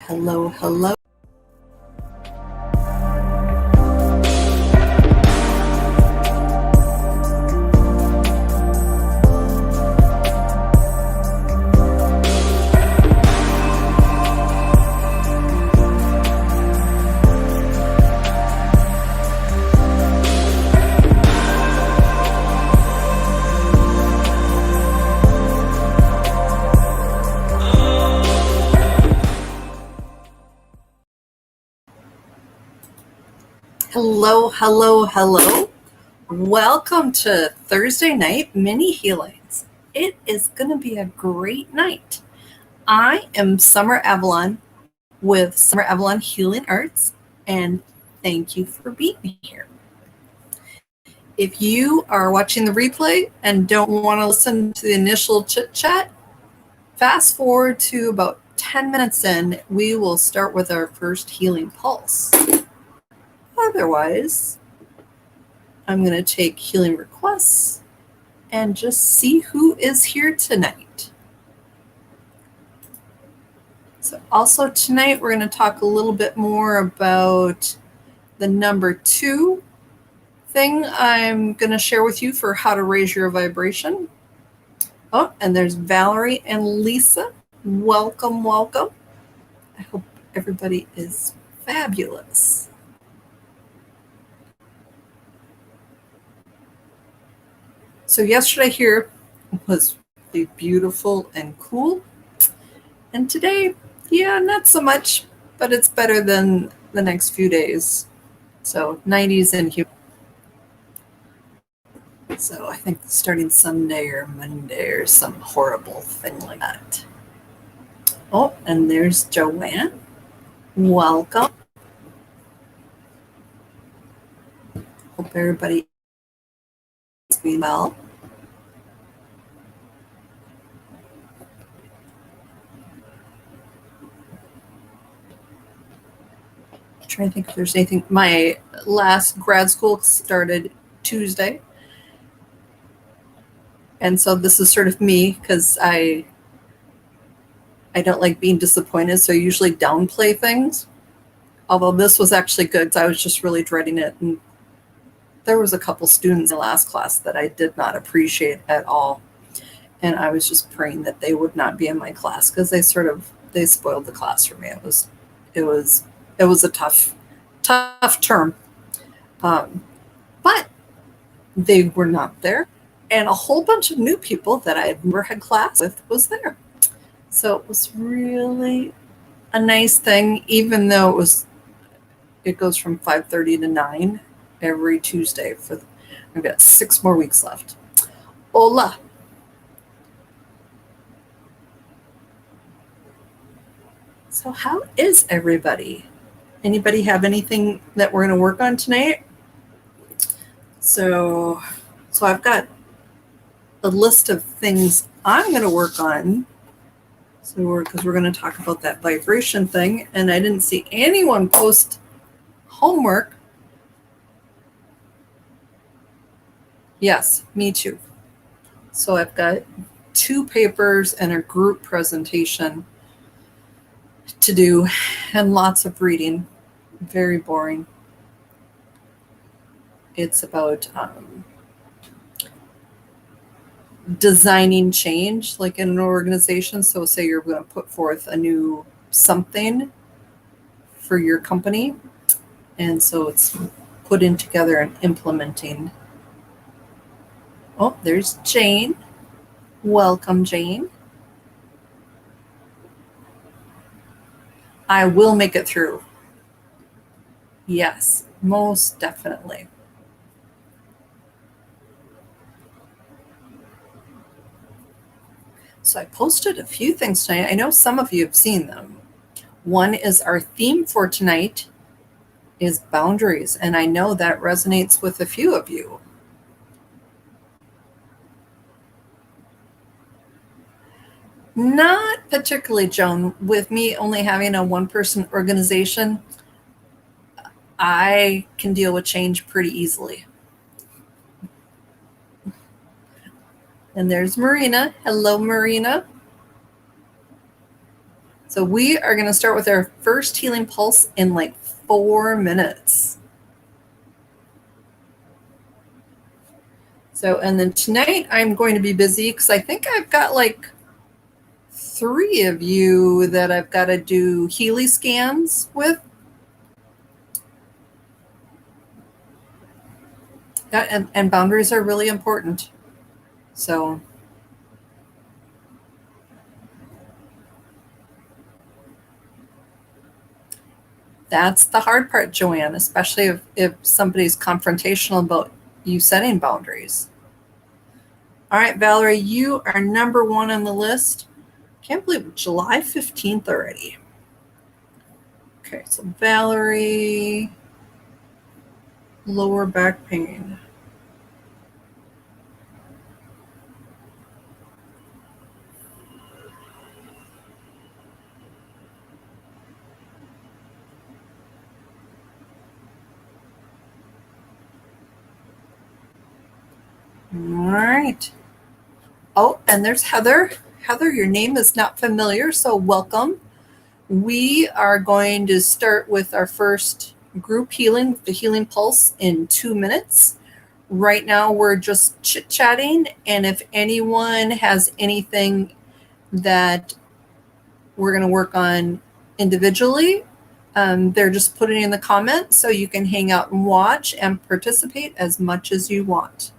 Hello, hello. Hello, hello, hello. Welcome to Thursday night mini healings. It is going to be a great night. I am Summer Avalon with Summer Avalon Healing Arts, and thank you for being here. If you are watching the replay and don't want to listen to the initial chit chat, fast forward to about 10 minutes in, we will start with our first healing pulse. Otherwise, I'm going to take healing requests and just see who is here tonight. So also tonight, we're going to talk a little bit more about the number 2 thing I'm going to share with you for how to raise your vibration. Oh, and there's Valerie and Lisa. Welcome, welcome. I hope everybody is fabulous. So yesterday here was really beautiful and cool. And today, yeah, not so much, but it's better than the next few days. So 90s and humid. So I think starting Sunday or Monday or some horrible thing like that. Oh, and there's Joanne. Welcome. Hope everybody is doing well. I'm trying to think if there's anything. My last grad school started Tuesday. And so this is sort of me because I don't like being disappointed, so I usually downplay things. Although this was actually good, I was just really dreading it. And there was a couple students in the last class that I did not appreciate at all. And I was just praying that they would not be in my class because they spoiled the class for me. It was a tough term. But they were not there. And a whole bunch of new people that I had never had class with was there. So it was really a nice thing, even though it goes from 5:30 to 9 every Tuesday. I've got 6 more weeks left. Hola. So how is everybody? Anybody have anything that we're going to work on tonight? So I've got a list of things I'm going to work on. Because we're going to talk about that vibration thing, and I didn't see anyone post homework. Yes, me too. So I've got 2 papers and a group presentation to do, and lots of reading. Very boring. It's about designing change, like in an organization. So say you're going to put forth a new something for your company, and so it's putting together and implementing. Oh, there's Jane. Welcome, Jane. I will make it through. Yes, most definitely. So I posted a few things tonight. I know some of you have seen them. One is our theme for tonight is boundaries, and I know that resonates with a few of you. Not particularly, Joan. With me only having a 1-person organization, I can deal with change pretty easily. And there's Marina. Hello, Marina. So we are going to start with our first healing pulse in like 4 minutes. So, and then tonight I'm going to be busy because I think I've got like 3 of you that I've got to do Healy scans with. And boundaries are really important. So that's the hard part, Joanne, especially if somebody's confrontational about you setting boundaries. All right, Valerie, you are number 1 on the list. Can't believe July 15th already. Okay, so Valerie, lower back pain. All right. Oh, and there's Heather. Heather, your name is not familiar, so welcome. We are going to start with our first group healing, the healing pulse, in 2 minutes. Right now, we're just chit-chatting, and if anyone has anything that we're going to work on individually, they're just putting it in the comments so you can hang out and watch and participate as much as you want.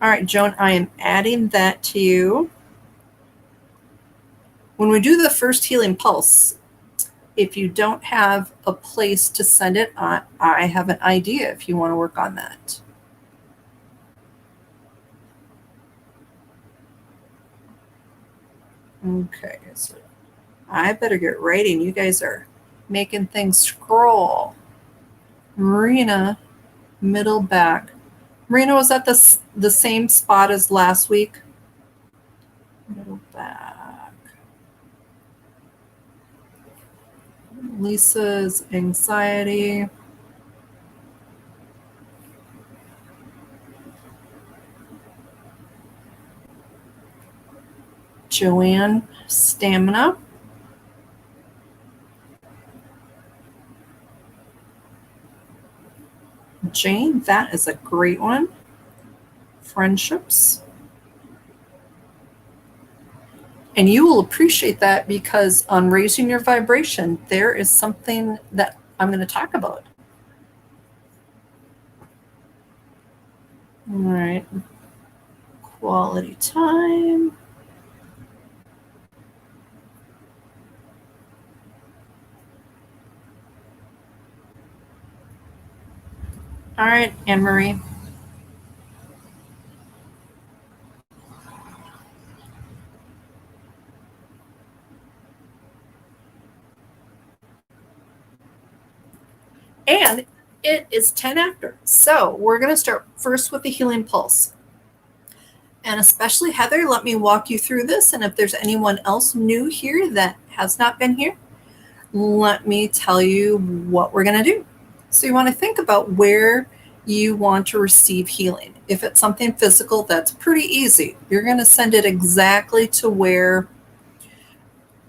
All right, Joan, I am adding that to you. When we do the first healing pulse, if you don't have a place to send it, I have an idea if you want to work on that. Okay, so I better get writing. You guys are making things scroll. Marina, middle back. Marina, was that the same spot as last week? Middle back. Lisa's anxiety. Joanne, stamina. Jane, that is a great one. Friendships. And you will appreciate that because on raising your vibration, there is something that I'm going to talk about. All right. Quality time. All right, Anne-Marie. And it is 10 after. So we're going to start first with the healing pulse. And especially Heather, let me walk you through this. And if there's anyone else new here that has not been here, let me tell you what we're going to do. So you want to think about where you want to receive healing. If it's something physical, that's pretty easy. You're going to send it exactly to where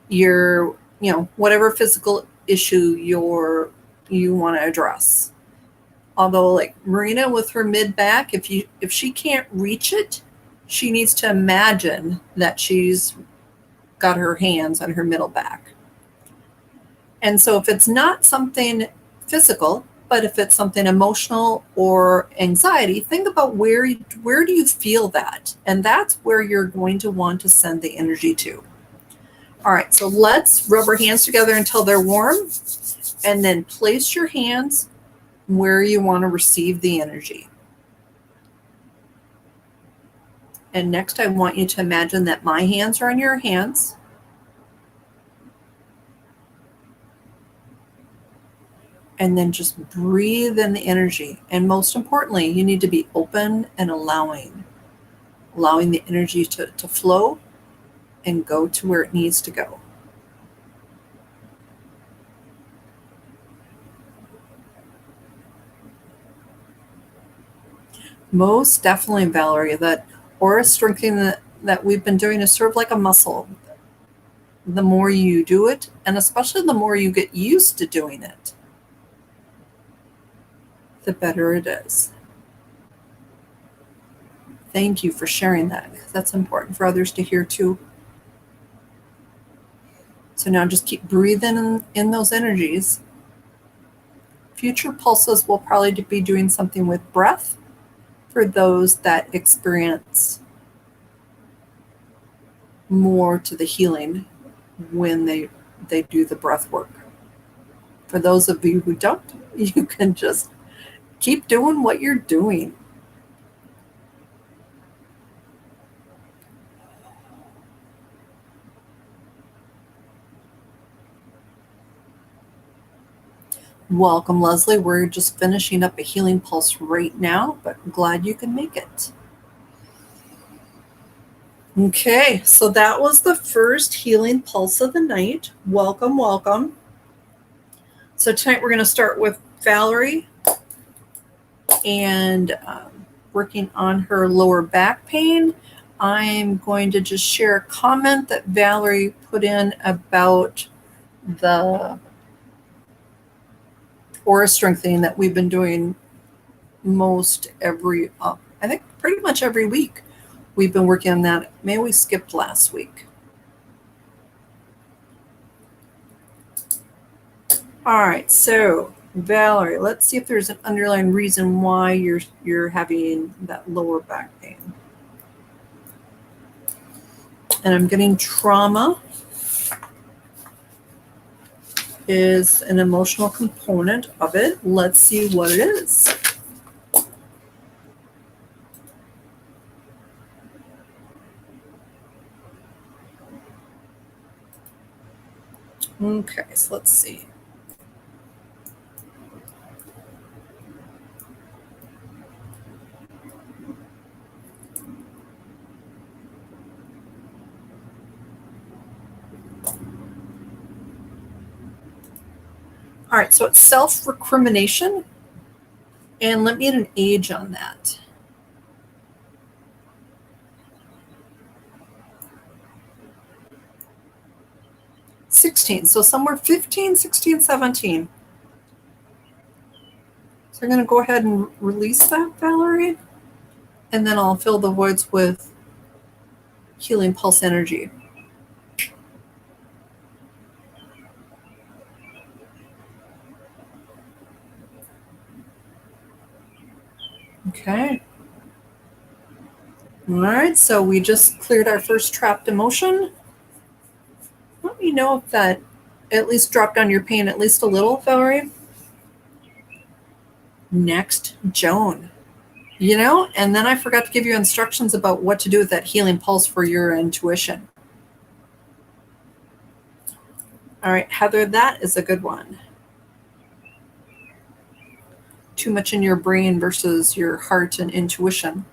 your, whatever physical issue you want to address. Although like Marina with her mid back, if she can't reach it, she needs to imagine that she's got her hands on her middle back. And so if it's not something physical, but if it's something emotional or anxiety, think about where do you feel that? And that's where you're going to want to send the energy to. All right, so let's rub our hands together until they're warm, and then place your hands where you want to receive the energy. And next, I want you to imagine that my hands are on your hands. And then just breathe in the energy. And most importantly, you need to be open and allowing the energy to flow and go to where it needs to go. Most definitely, Valerie, that aura strengthening that we've been doing is sort of like a muscle. the more you do it, and especially the more you get used to doing it, the better it is. Thank you for sharing that. That's important for others to hear too. So now just keep breathing in those energies. Future pulses will probably be doing something with breath for those that experience more to the healing when they do the breath work. For those of you who don't, you can just keep doing what you're doing. Welcome, Leslie. We're just finishing up a healing pulse right now, but glad you can make it. Okay, so that was the first healing pulse of the night. Welcome, welcome. So tonight we're going to start with Valerie and working on her lower back pain. I'm going to just share a comment that Valerie put in about the aura strengthening that we've been doing most every, I think pretty much every week. We've been working on that. Maybe we skipped last week. All right, so Valerie, let's see if there's an underlying reason why you're having that lower back pain. And I'm getting trauma is an emotional component of it. Let's see what it is. Okay, so let's see. All right, so it's self-recrimination. And let me get an age on that. '16, so somewhere 15, 16, 17. So I'm going to go ahead and release that, Valerie. And then I'll fill the voids with healing pulse energy. Okay. All right, so we just cleared our first trapped emotion. Let me know if that at least dropped down your pain at least a little, Valerie. Next, Joan. And then I forgot to give you instructions about what to do with that healing pulse for your intuition. All right, Heather, that is a good one. Too much in your brain versus your heart and intuition.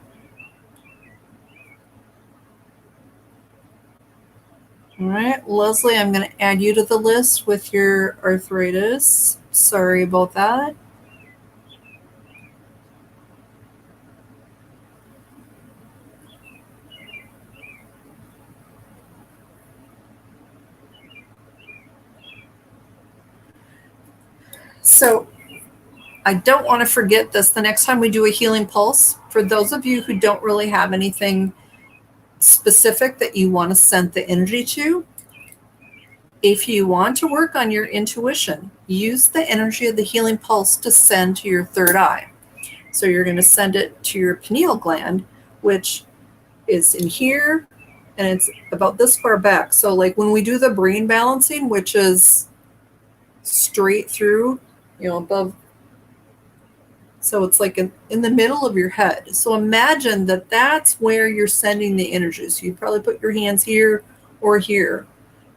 All right, Leslie, I'm going to add you to the list with your arthritis. Sorry about that. So I don't want to forget this. The next time we do a healing pulse, for those of you who don't really have anything specific that you want to send the energy to, if you want to work on your intuition, use the energy of the healing pulse to send to your third eye. So you're going to send it to your pineal gland, which is in here, and it's about this far back. So like when we do the brain balancing, which is straight through, above. So it's like in the middle of your head. So imagine that that's where you're sending the energy. So you probably put your hands here or here,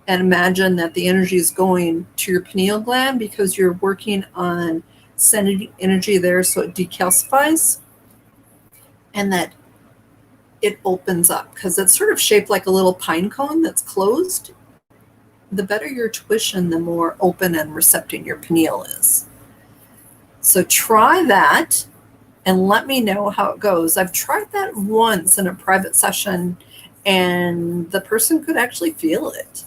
and imagine that the energy is going to your pineal gland because you're working on sending energy there so it decalcifies and that it opens up because it's sort of shaped like a little pine cone that's closed. The better your tuition, the more open and receptive your pineal is. So try that and let me know how it goes. I've tried that once in a private session and the person could actually feel it.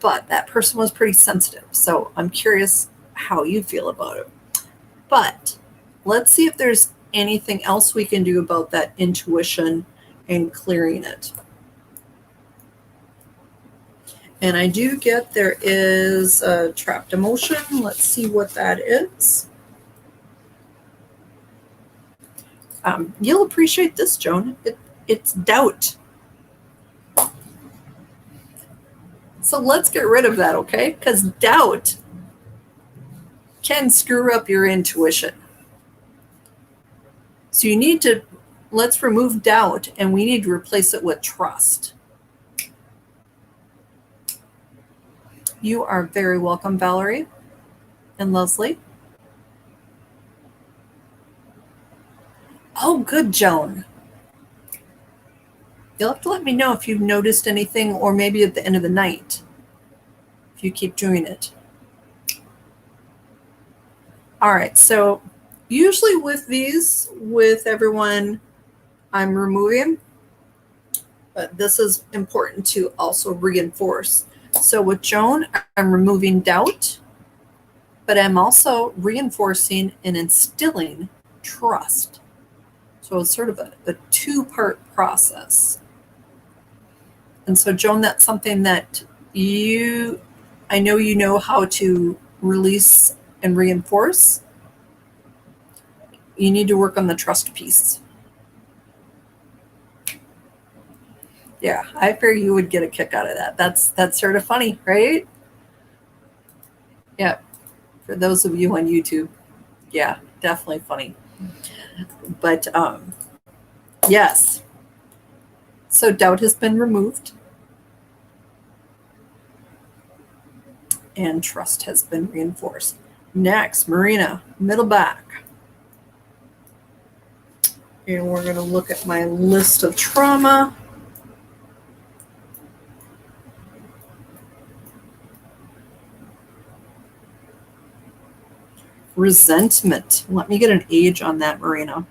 but that person was pretty sensitive. So I'm curious how you feel about it. But let's see if there's anything else we can do about that intuition and clearing it. And I do get there is a trapped emotion. Let's see what that is. You'll appreciate this, Joan. It's doubt. So let's get rid of that, okay? Because doubt can screw up your intuition. So you need to, let's remove doubt, and we need to replace it with trust. You are very welcome, Valerie and Leslie. Oh, good, Joan. You'll have to let me know if you've noticed anything, or maybe at the end of the night, if you keep doing it. All right, so usually with these, with everyone, I'm removing, but this is important to also reinforce. So with Joan, I'm removing doubt, but I'm also reinforcing and instilling trust. So it's sort of a two-part process. And so, Joan, that's something that I know you know how to release and reinforce. You need to work on the trust piece. Yeah, I figure you would get a kick out of that. That's sort of funny, right? Yeah, for those of you on YouTube, yeah, definitely funny. But yes, so doubt has been removed and trust has been reinforced. Next, Marina, middle back. And we're going to look at my list of trauma. Resentment. Let me get an age on that, Marina.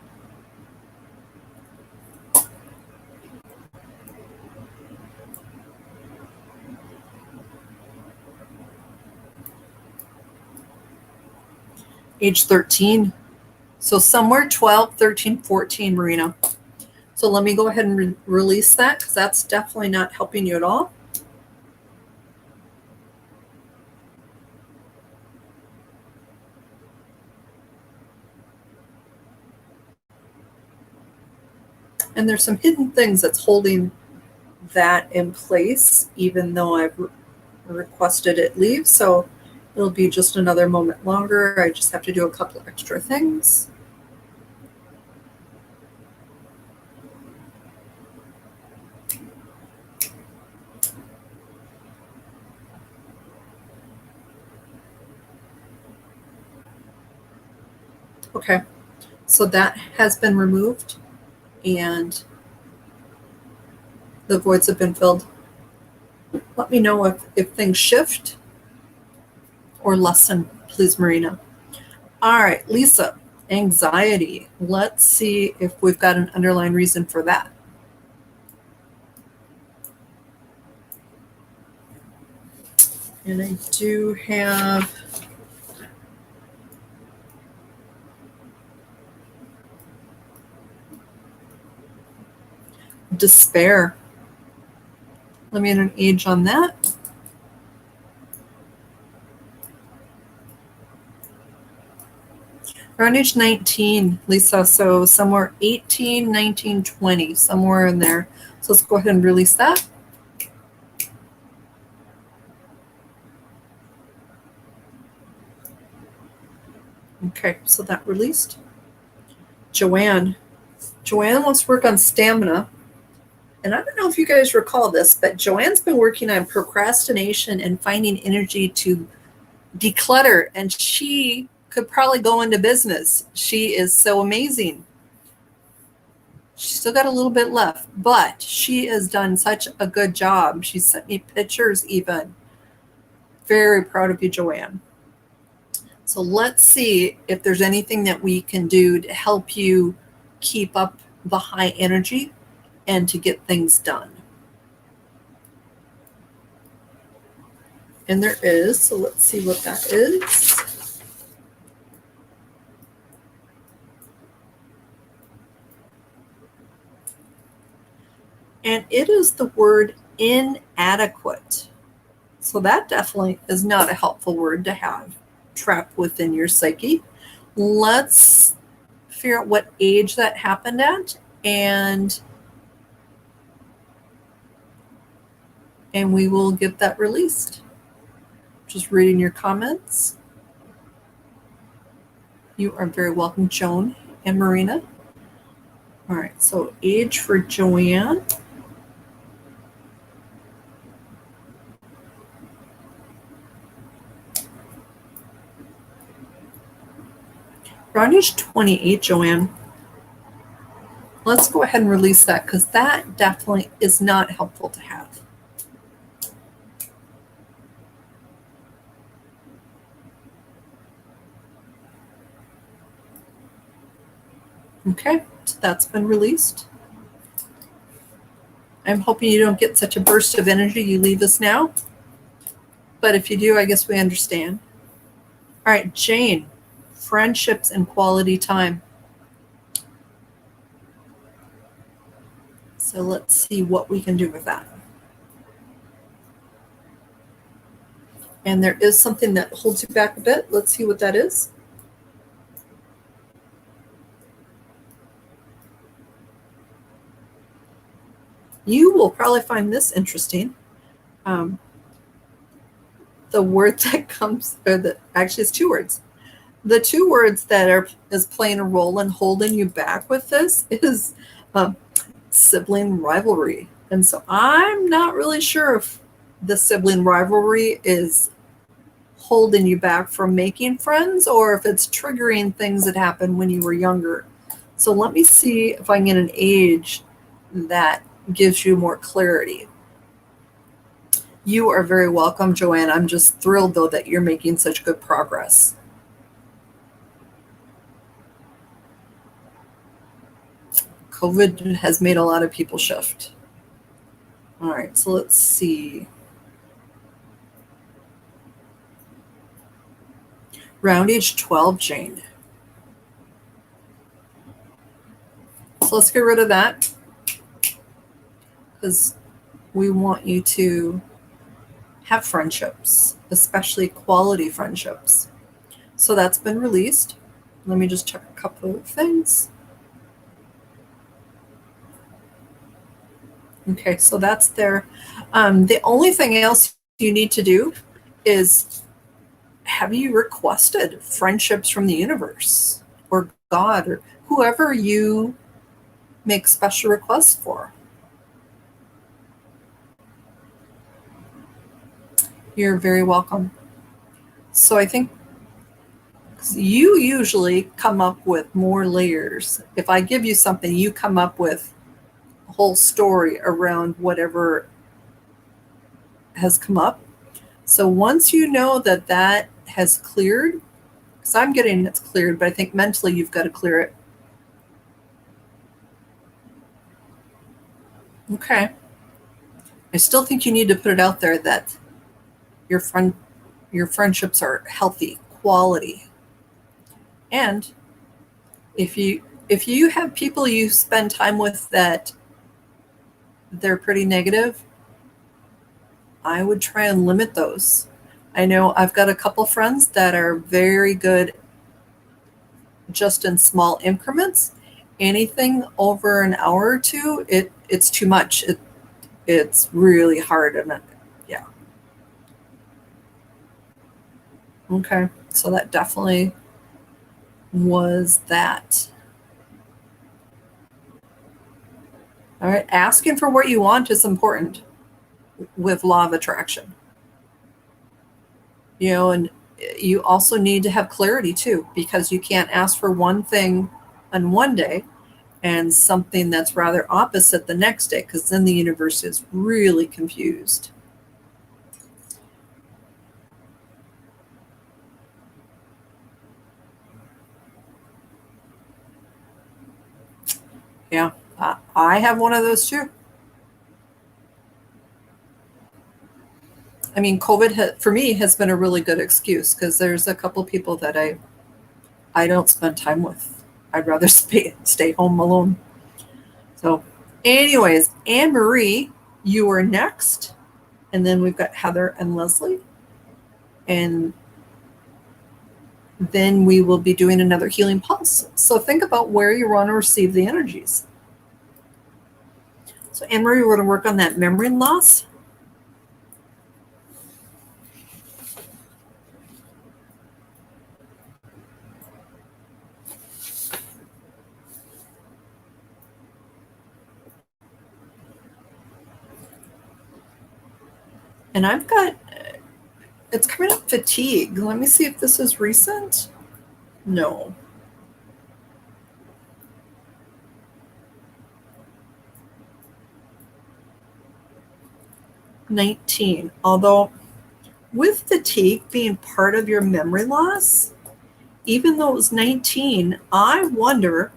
Age 13. So somewhere 12, 13, 14, Marina. So let me go ahead and release that, because that's definitely not helping you at all. And there's some hidden things that's holding that in place, even though I've requested it leave. So it'll be just another moment longer. I just have to do a couple extra things. Okay, so that has been removed and the voids have been filled. Let me know if things shift or lessen, please, Marina. All right, Lisa, anxiety. Let's see if we've got an underlying reason for that. And I do have despair. Let me get an age on that. Around age 19, Lisa, so somewhere 18, 19, 20, somewhere in there. So let's go ahead and release that. Okay, so that released. Joanne wants to work on stamina. And I don't know if you guys recall this, but Joanne's been working on procrastination and finding energy to declutter, and she could probably go into business. She is so amazing. She's still got a little bit left, but she has done such a good job. She sent me pictures even. Very proud of you, Joanne. So let's see if there's anything that we can do to help you keep up the high energy and to get things done. And there is, so let's see what that is. And it is the word inadequate. So that definitely is not a helpful word to have trapped within your psyche. Let's figure out what age that happened at, and we will get that released. Just reading your comments. You are very welcome, Joan and Marina. All right, so age for Joanne. Around age 28, Joanne. Let's go ahead and release that because that definitely is not helpful to have. Okay, so that's been released. I'm hoping you don't get such a burst of energy you leave us now. But if you do, I guess we understand. All right, Jane, friendships and quality time. So let's see what we can do with that. And there is something that holds you back a bit. Let's see what that is. You will probably find this interesting. The word that comes, actually it's two words. The two words that is playing a role in holding you back with this is sibling rivalry. And so I'm not really sure if the sibling rivalry is holding you back from making friends or if it's triggering things that happened when you were younger. So let me see if I can get an age that gives you more clarity. You are very welcome, Joanne. I'm just thrilled, though, that you're making such good progress. COVID has made a lot of people shift. All right, so let's see. Round age 12, Jane. So let's get rid of that because we want you to have friendships, especially quality friendships. So that's been released. Let me just check a couple of things. Okay, so that's there. The only thing else you need to do is have you requested friendships from the universe or God or whoever you make special requests for. You're very welcome. So I think you usually come up with more layers. If I give you something, you come up with a whole story around whatever has come up. So once you know that that has cleared, because I'm getting it's cleared, but I think mentally you've got to clear it. Okay. I still think you need to put it out there that your friendships are healthy, quality. And if you have people you spend time with that they're pretty negative, I would try and limit those. I know I've got a couple friends that are very good just in small increments. Anything over an hour or two, it's too much. It's really hard, and yeah. Okay, so that definitely was that. All right, asking for what you want is important with law of attraction. And you also need to have clarity too, because you can't ask for one thing on one day and something that's rather opposite the next day, because then the universe is really confused. Yeah, I have one of those too. I mean, COVID for me has been a really good excuse because there's a couple people that I don't spend time with. I'd rather stay home alone. So, anyways, Anne Marie, you are next. And then we've got Heather and Leslie. And then we will be doing another healing pulse. So think about where you want to receive the energies. So Anne Marie, we're going to work on that memory loss. And I've got, it's coming up fatigue. Let me see if this is recent. No. $19. Although with fatigue being part of your memory loss, even though it was 19, I wonder,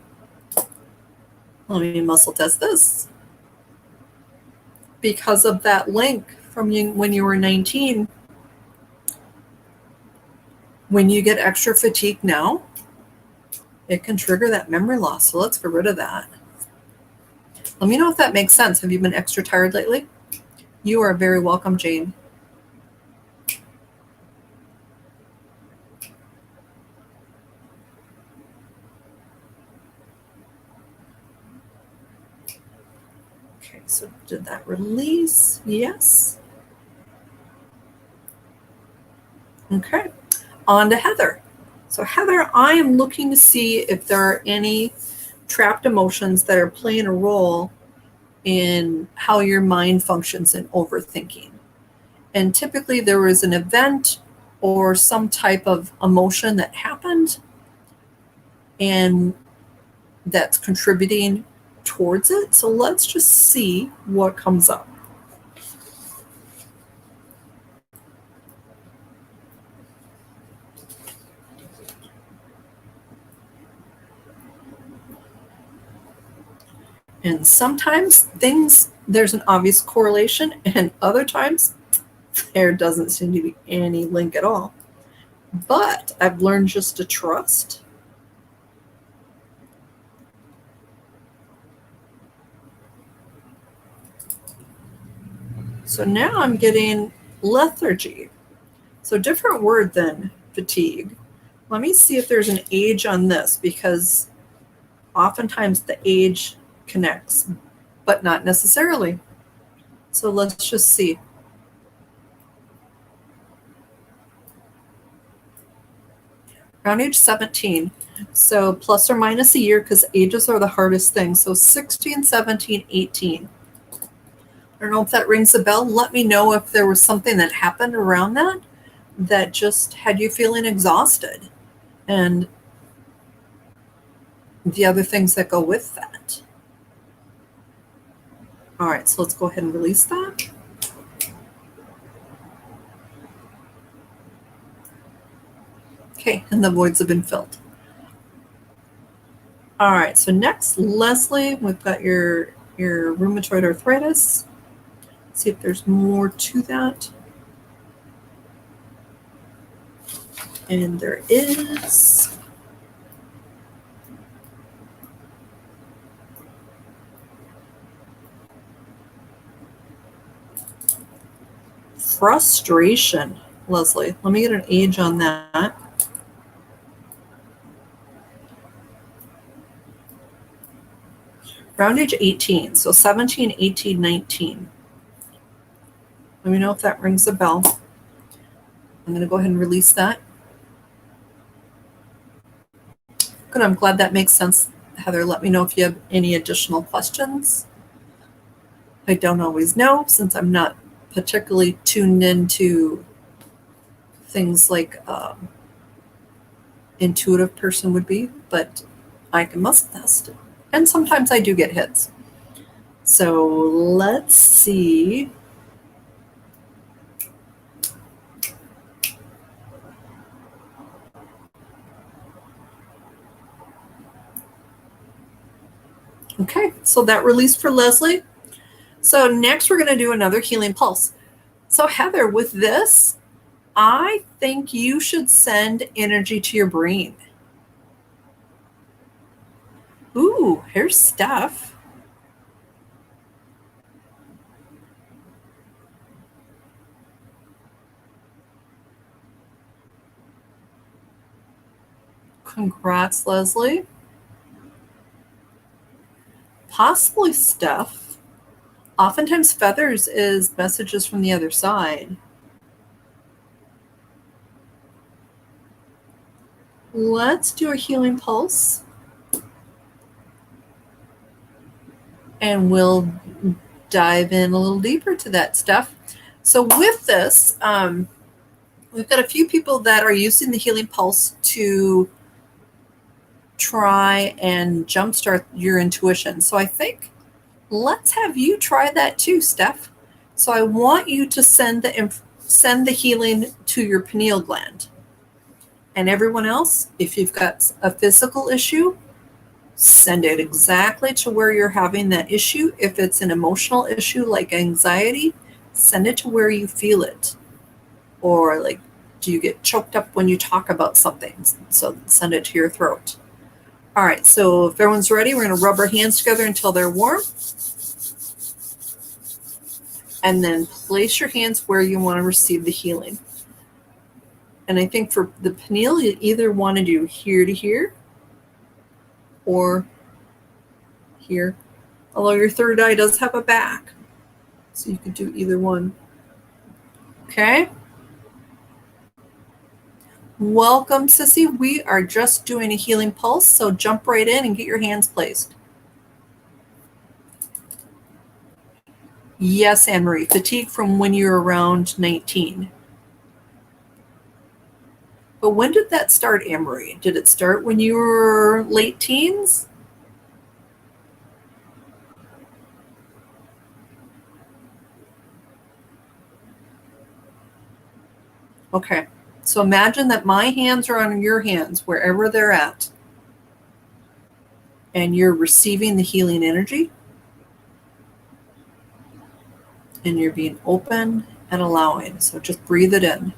let me muscle test this. Because of that link from when you were 19, when you get extra fatigue now, it can trigger that memory loss. So let's get rid of that. Let me know if that makes sense. Have you been extra tired lately? You are very welcome, Jane. Okay, so did that release? Yes. Okay, on to Heather. So Heather, I am looking to see if there are any trapped emotions that are playing a role in how your mind functions in overthinking. And typically there was an event or some type of emotion that happened and that's contributing towards it. So let's just see what comes up. And sometimes there's an obvious correlation, and other times there doesn't seem to be any link at all. But I've learned just to trust. So now I'm getting lethargy. So different word than fatigue. Let me see if there's an age on this, because oftentimes the age connects, but not necessarily. So let's just see. Around age 17. So plus or minus a year, because ages are the hardest thing. So 16, 17, 18. I don't know if that rings a bell. Let me know if there was something that happened around that just had you feeling exhausted, and the other things that go with that. All right, so let's go ahead and release that. Okay, and the voids have been filled. All right, so next, Leslie, we've got your rheumatoid arthritis. Let's see if there's more to that. And there is. Frustration, Leslie. Let me get an age on that. Around age 18, so 17, 18, 19. Let me know if that rings a bell. I'm going to go ahead and release that. Good, I'm glad that makes sense. Heather, let me know if you have any additional questions. I don't always know, since I'm not particularly tuned into things like intuitive person would be, but I can muscle test. And sometimes I do get hits. So let's see. Okay, so that released for Leslie. So next we're going to do another healing pulse. So Heather, with this, I think you should send energy to your brain. Ooh, here's Steph. Congrats, Leslie. Possibly Steph. Oftentimes feathers is messages from the other side. Let's do a healing pulse. And we'll dive in a little deeper to that stuff. So with this, we've got a few people that are using the healing pulse to try and jumpstart your intuition. So I think let's have you try that too, Steph. So I want you to send the healing to your pineal gland. And everyone else, if you've got a physical issue, send it exactly to where you're having that issue. If it's an emotional issue like anxiety, send it to where you feel it. Or like, do you get choked up when you talk about something? So send it to your throat. All right, so if everyone's ready, we're going to rub our hands together until they're warm. And then place your hands where you want to receive the healing. And I think for the pineal, you either want to do here to here or here. Although your third eye does have a back. So you could do either one. Okay. Welcome, Sissy. We are just doing a healing pulse, so jump right in and get your hands placed. Yes, Anne-Marie, fatigue from when you were around 19. But when did that start, Anne-Marie? Did it start when you were late teens? Okay, so imagine that my hands are on your hands, wherever they're at, and you're receiving the healing energy, and you're being open and allowing. So just breathe it in.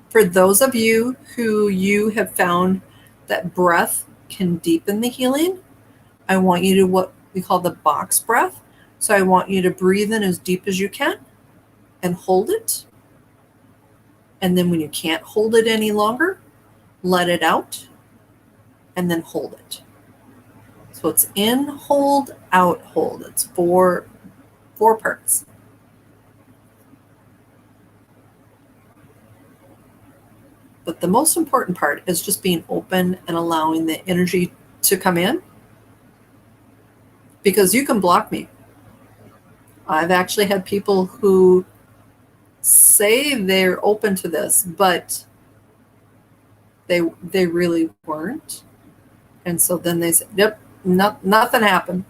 For those of you who you have found that breath can deepen the healing, I want you to what we call the box breath. So I want you to breathe in as deep as you can and hold it. And then when you can't hold it any longer, let it out and then hold it. So it's in, hold, out, hold. It's four parts. But the most important part is just being open and allowing the energy to come in, because you can block me. I've actually had people who say they're open to this, but they really weren't. And so then they said, yep, nothing happened.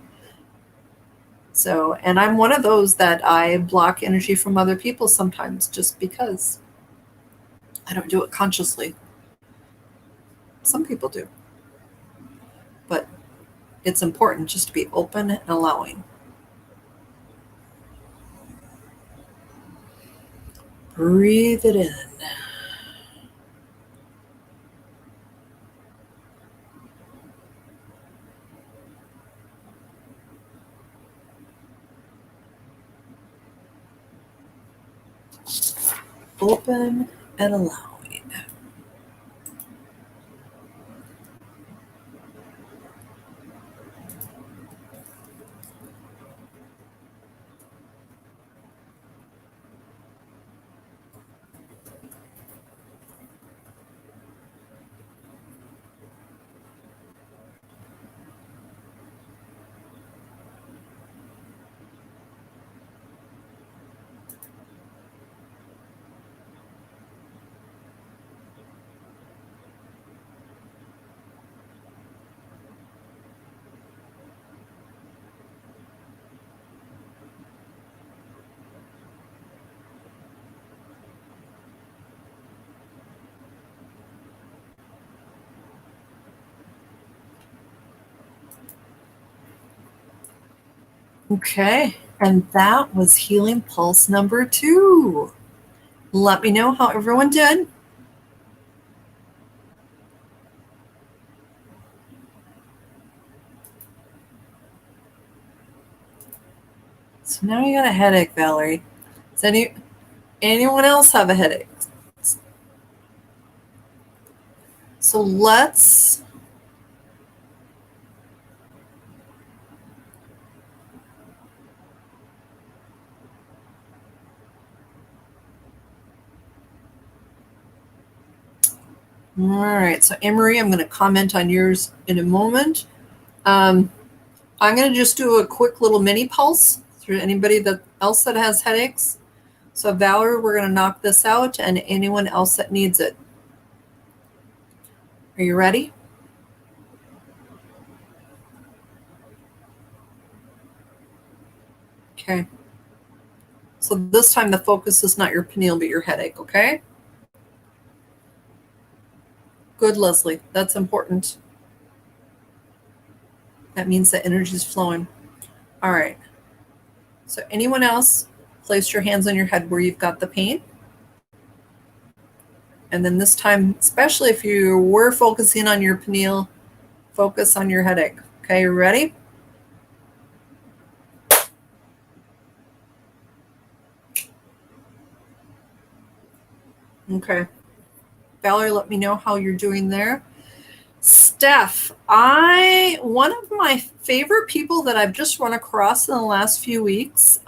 So, and I'm one of those that I block energy from other people sometimes just because I don't do it consciously. Some people do. But it's important just to be open and allowing. Breathe it in. Open and allowing. Okay, and that was healing pulse number 2. Let me know how everyone did. So now you got a headache, Valerie. Does anyone else have a headache? So let's all right. So Anne-Marie, I'm going to comment on yours in a moment. I'm going to just do a quick little mini pulse through anybody else that has headaches. So Valerie, we're going to knock this out, and anyone else that needs it. Are you ready? Okay. So this time the focus is not your pineal, but your headache, okay? Good, Leslie. That's important. That means that energy is flowing. All right. So anyone else, place your hands on your head where you've got the pain. And then this time, especially if you were focusing on your pineal, focus on your headache. Okay, you ready? Okay. Valerie, let me know how you're doing there. Steph, one of my favorite people that I've just run across in the last few weeks,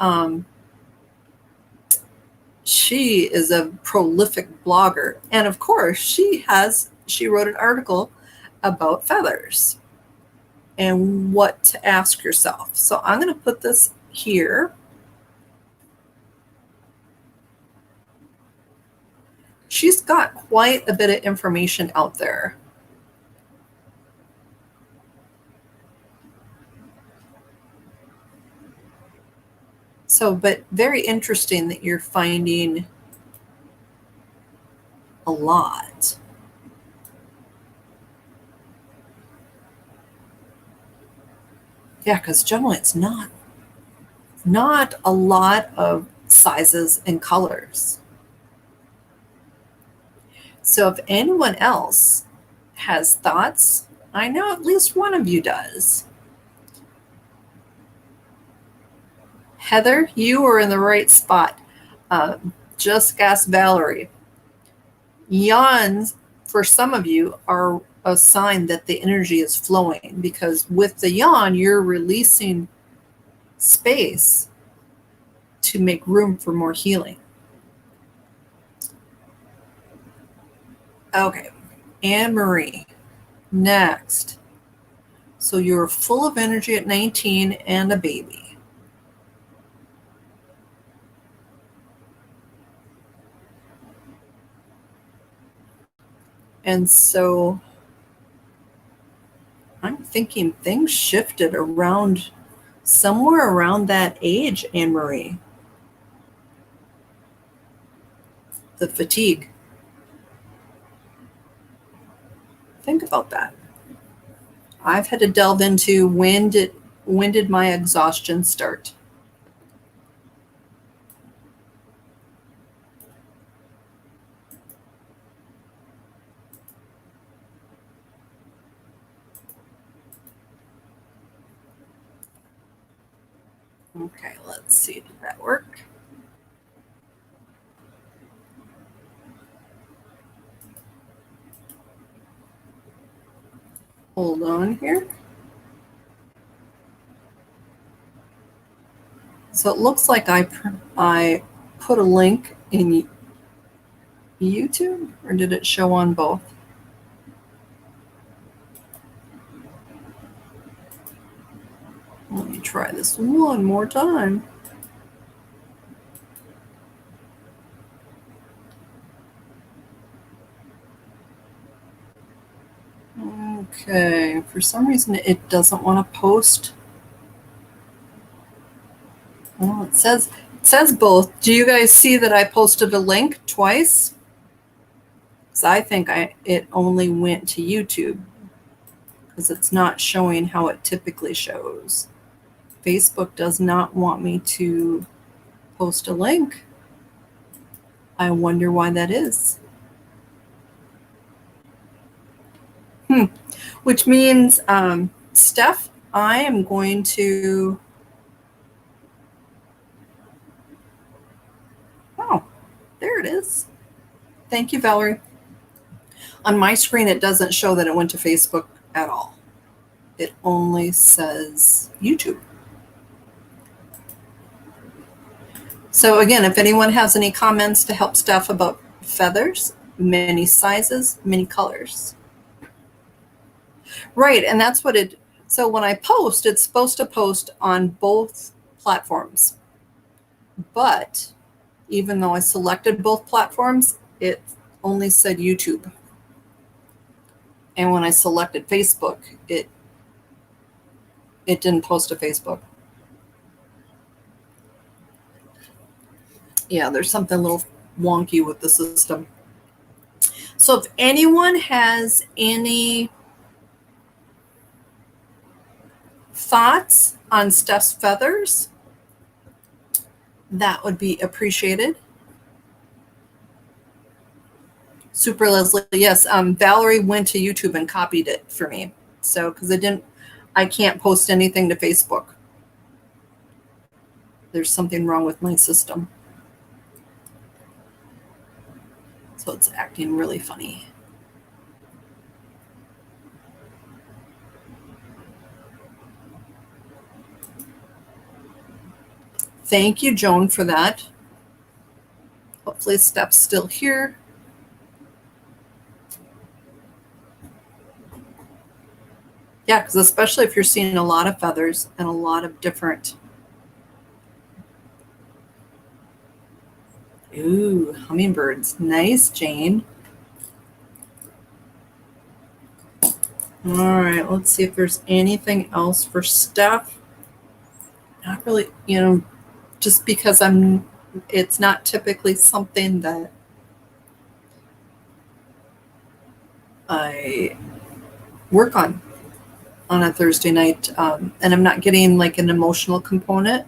she is a prolific blogger. And of course, she wrote an article about feathers and what to ask yourself. So I'm going to put this here. She's got quite a bit of information out there. So, but very interesting that you're finding a lot. Yeah, because generally it's not a lot of sizes and colors. So if anyone else has thoughts, I know at least one of you does. Heather, you were in the right spot. Just ask Valerie. Yawns, for some of you, are a sign that the energy is flowing, because with the yawn, you're releasing space to make room for more healing. Okay, Anne-Marie, next. So you're full of energy at 19 and a baby. And so I'm thinking things shifted around somewhere around that age, Anne-Marie. The fatigue. Think about that. I've had to delve into when did my exhaustion start? Okay, let's see, did that work? Hold on here. So it looks like I put a link in YouTube, or did it show on both? Let me try this one more time. Okay, for some reason it doesn't want to post. Well, it says both. Do you guys see that I posted a link twice? Because I think it only went to YouTube, because it's not showing how it typically shows. Facebook does not want me to post a link. I wonder why that is. Which means, Steph, I am going to... Oh, there it is. Thank you, Valerie. On my screen, it doesn't show that it went to Facebook at all. It only says YouTube. So again, if anyone has any comments to help Steph about feathers, many sizes, many colors. Right, and that's what it... So when I post, it's supposed to post on both platforms. But even though I selected both platforms, it only said YouTube. And when I selected Facebook, it didn't post to Facebook. Yeah, there's something a little wonky with the system. So if anyone has any thoughts on Steph's feathers, that would be appreciated. Super Leslie, yes. Valerie went to YouTube and copied it for me. So, because I can't post anything to Facebook. There's something wrong with my system. So it's acting really funny. Thank you, Joan, for that. Hopefully Steph's still here. Yeah, because especially if you're seeing a lot of feathers and a lot of different... Ooh, hummingbirds. Nice, Jane. All right, let's see if there's anything else for Steph. Not really, just because it's not typically something that I work on a Thursday night, and I'm not getting like an emotional component.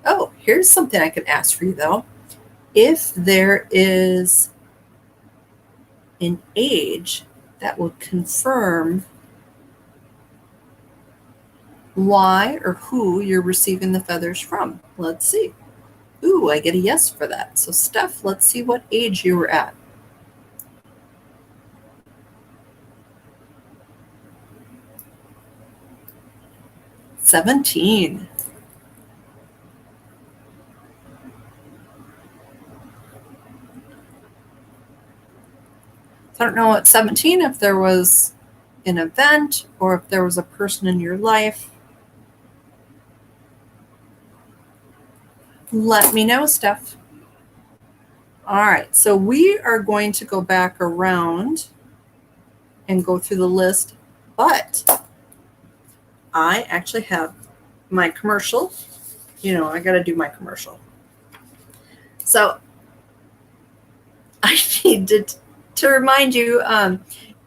Oh, here's something I could ask for you though. If there is an age that will confirm why or who you're receiving the feathers from. Let's see. Ooh, I get a yes for that. So Steph, let's see what age you were at. 17. I don't know at 17 if there was an event or if there was a person in your life. Let me know, Steph. All right, so we are going to go back around and go through the list, but I actually have my commercial. I got to do my commercial. So I need to remind you,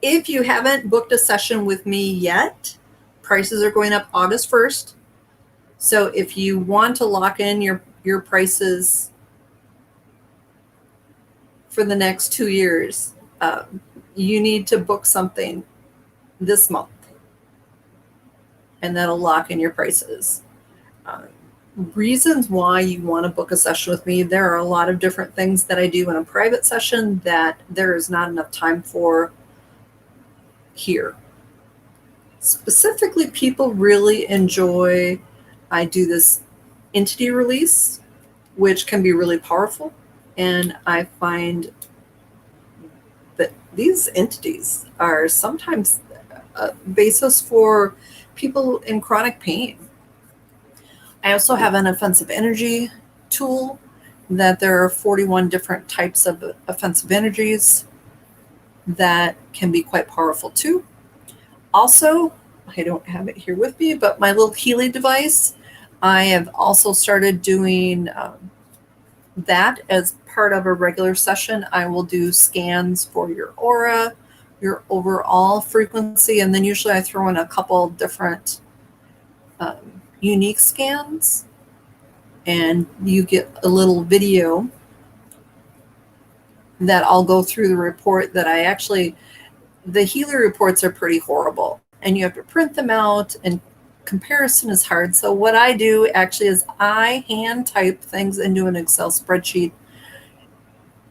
if you haven't booked a session with me yet, prices are going up August 1st. So if you want to lock in your prices for the next 2 years, you need to book something this month, and that'll lock in your prices. Reasons why you want to book a session with me: there are a lot of different things that I do in a private session that there is not enough time for here. Specifically, people really enjoy, I do this entity release, which can be really powerful, and I find that these entities are sometimes a basis for people in chronic pain. I also have an offensive energy tool that there are 41 different types of offensive energies that can be quite powerful too. Also, I don't have it here with me, but my little Healy device, I have also started doing that as part of a regular session. I will do scans for your aura, your overall frequency, and then usually I throw in a couple different unique scans, and you get a little video that I'll go through the report that the Healy reports are pretty horrible, and you have to print them out, and comparison is hard. So what I do actually is I hand type things into an Excel spreadsheet,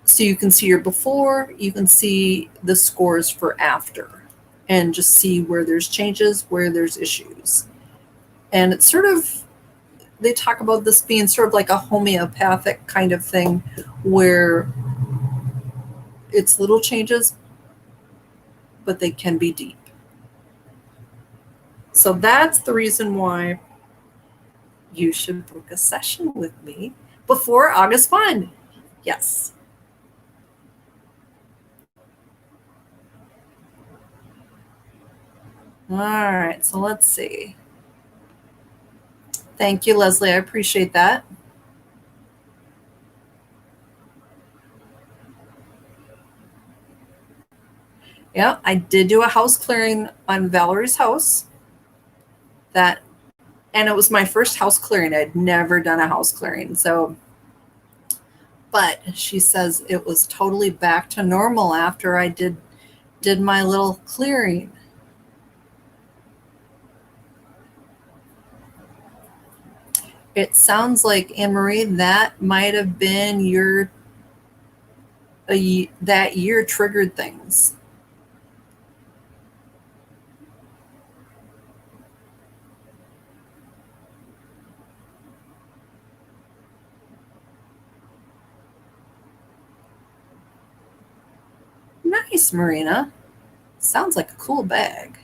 so you can see your before, you can see the scores for after, and just see where there's changes, where there's issues. And it's sort of, they talk about this being sort of like a homeopathic kind of thing, where it's little changes, but they can be deep. So that's the reason why you should book a session with me before August 1. Yes. All right, so let's see. Thank you, Leslie. I appreciate that. Yeah, I did do a house clearing on Valerie's house. And it was my first house clearing. I'd never done a house clearing. So, but she says it was totally back to normal after I did my little clearing. It sounds like, Anne-Marie, that might have been that year triggered things. Nice, Marina. Sounds like a cool bag.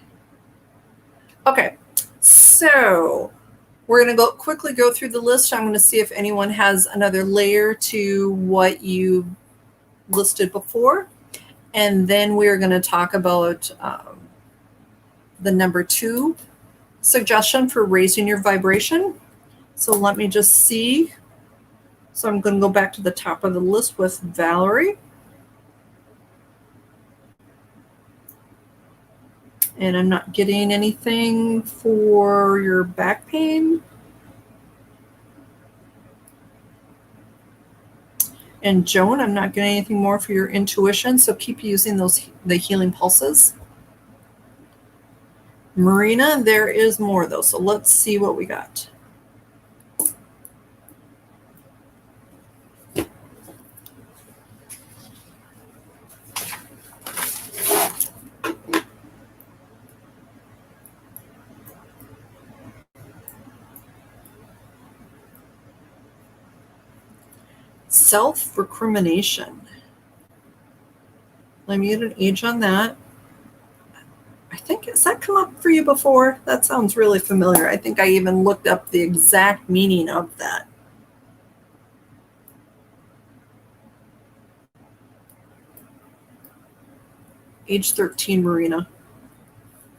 Okay, so we're going to quickly go through the list. I'm going to see if anyone has another layer to what you listed before. And then we're going to talk about the number 2 suggestion for raising your vibration. So let me just see. So I'm going to go back to the top of the list with Valerie. And I'm not getting anything for your back pain. And Joan, I'm not getting anything more for your intuition. So keep using the healing pulses. Marina, there is more though. So let's see what we got. Self-recrimination. Let me get an age on that. I think, has that come up for you before? That sounds really familiar. I think I even looked up the exact meaning of that. Age 13, Marina.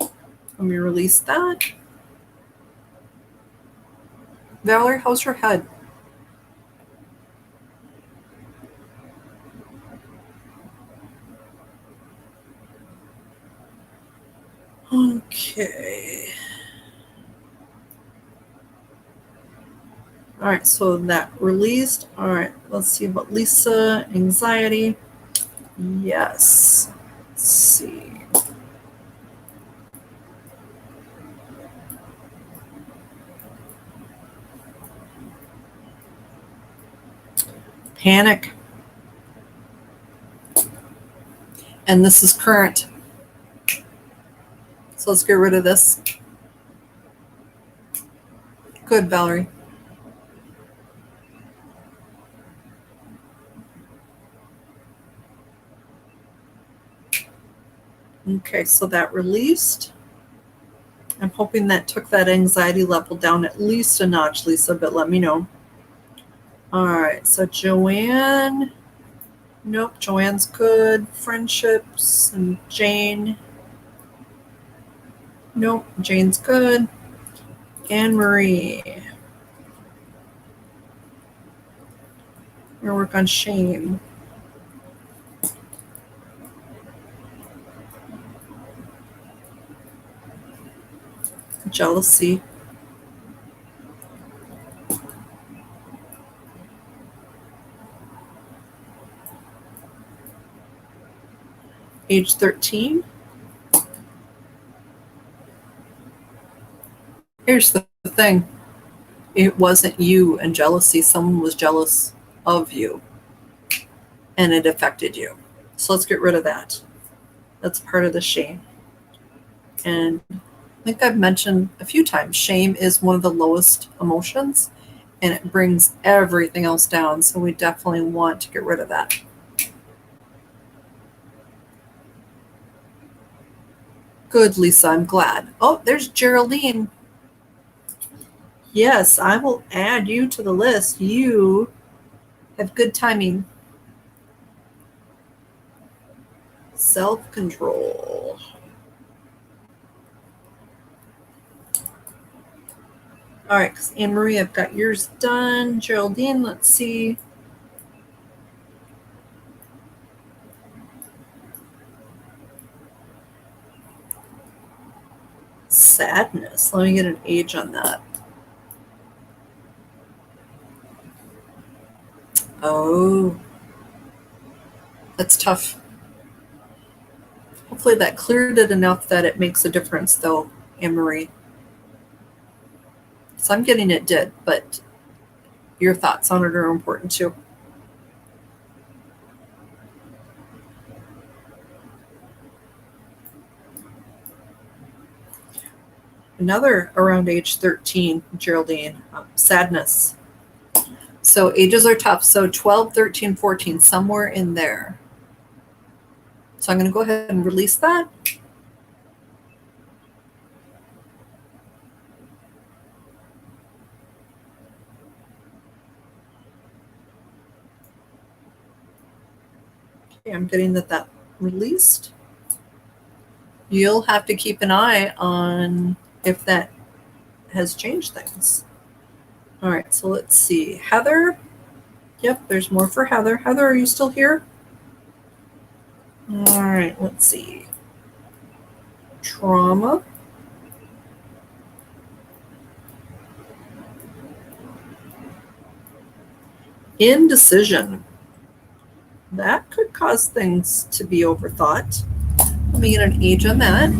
Let me release that. Valerie, how's your head? Okay. All right, so that released. All right, let's see about Lisa. Anxiety. Yes. Let's see. Panic. And this is current. So let's get rid of this. Good, Valerie. Okay, so that released. I'm hoping that took that anxiety level down at least a notch, Lisa, but let me know. All right, so Joanne. Nope, Joanne's good. Friendships and Jane. Nope, Jane's good. Anne-Marie. We're going to work on shame. Jealousy. Age 13. Here's the thing. It wasn't you and jealousy. Someone was jealous of you and it affected you. So let's get rid of that. That's part of the shame. And I think I've mentioned a few times, shame is one of the lowest emotions and it brings everything else down. So we definitely want to get rid of that. Good, Lisa, I'm glad. Oh, there's Geraldine. Yes, I will add you to the list. You have good timing. Self-control. All right, Anne Marie, I've got yours done. Geraldine, let's see. Sadness. Let me get an age on that. Oh, that's tough. Hopefully that cleared it enough that it makes a difference, though, Anne Marie. So I'm getting it did, but your thoughts on it are important too. Another around age 13, Geraldine, sadness. So ages are tough. So 12, 13, 14, somewhere in there. So I'm going to go ahead and release that. Okay, I'm getting that released. You'll have to keep an eye on if that has changed things. All right, so let's see. Heather. Yep, there's more for Heather. Heather, are you still here? All right, let's see. Trauma. Indecision. That could cause things to be overthought. Let me get an age on that.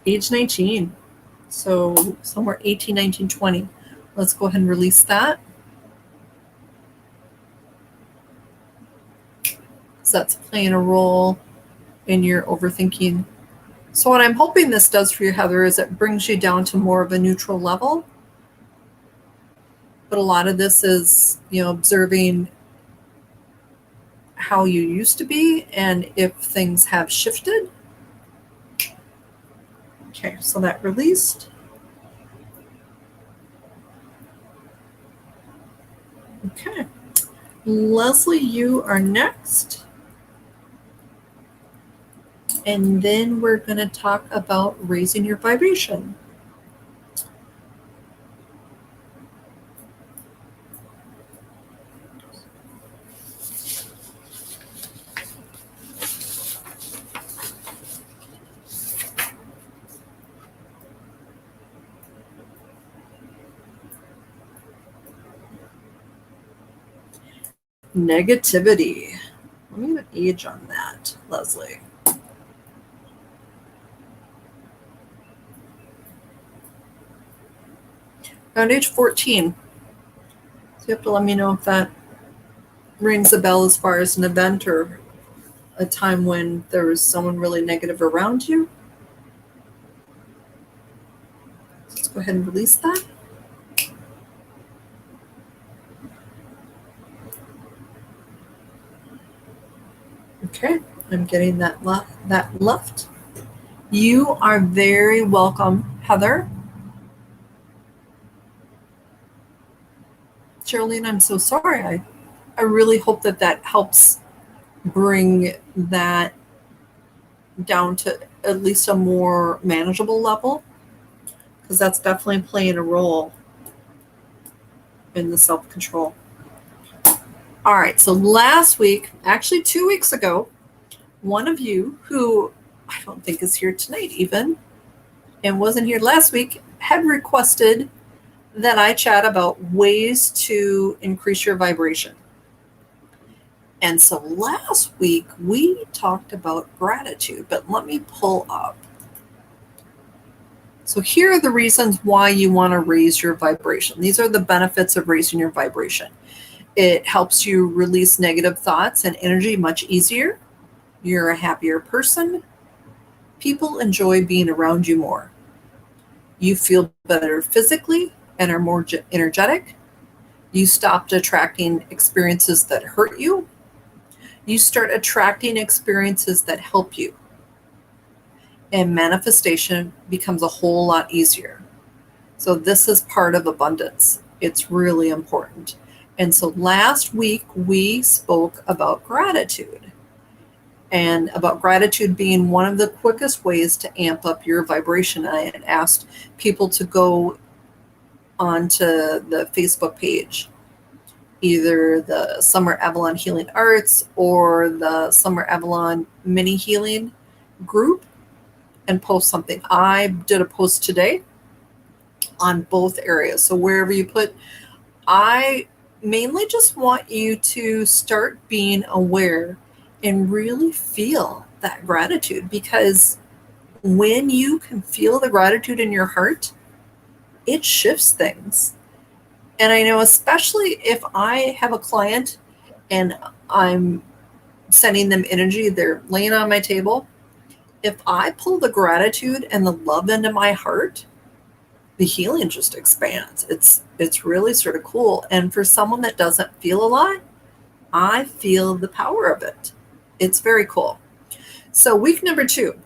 Age 19. So somewhere 18, 19, 20. Let's go ahead and release that. So that's playing a role in your overthinking. So what I'm hoping this does for you, Heather, is it brings you down to more of a neutral level. But a lot of this is, observing how you used to be and if things have shifted. Okay, so that released. Okay. Leslie, you are next. And then we're going to talk about raising your vibration. Negativity. Let me get an age on that, Leslie. Around age 14. So you have to let me know if that rings a bell as far as an event or a time when there was someone really negative around you. Let's go ahead and release that. Okay, I'm getting that left. You are very welcome, Heather. Geraldine, I'm so sorry. I really hope that helps bring that down to at least a more manageable level, because that's definitely playing a role in the self-control. All right, so last week, actually 2 weeks ago, one of you who I don't think is here tonight even, and wasn't here last week, had requested that I chat about ways to increase your vibration. And so last week we talked about gratitude, but let me pull up. So here are the reasons why you want to raise your vibration. These are the benefits of raising your vibration. It helps you release negative thoughts and energy much easier. You're a happier person. People enjoy being around you more. You feel better physically and are more energetic. You stopped attracting experiences that hurt you. You start attracting experiences that help you. And manifestation becomes a whole lot easier. So this is part of abundance. It's really important. And so last week we spoke about gratitude, and about gratitude being one of the quickest ways to amp up your vibration. I had asked people to go onto the Facebook page, either the Summer Avalon Healing Arts or the Summer Avalon Mini Healing group, and post something. I did a post today on both areas. So wherever you put, I mainly just want you to start being aware and really feel that gratitude, because when you can feel the gratitude in your heart, it shifts things. And I know, especially if I have a client and I'm sending them energy, they're laying on my table. If I pull the gratitude and the love into my heart, the healing just expands. It's really sort of cool. And for someone that doesn't feel a lot, I feel the power of it. It's very cool. So week number 2,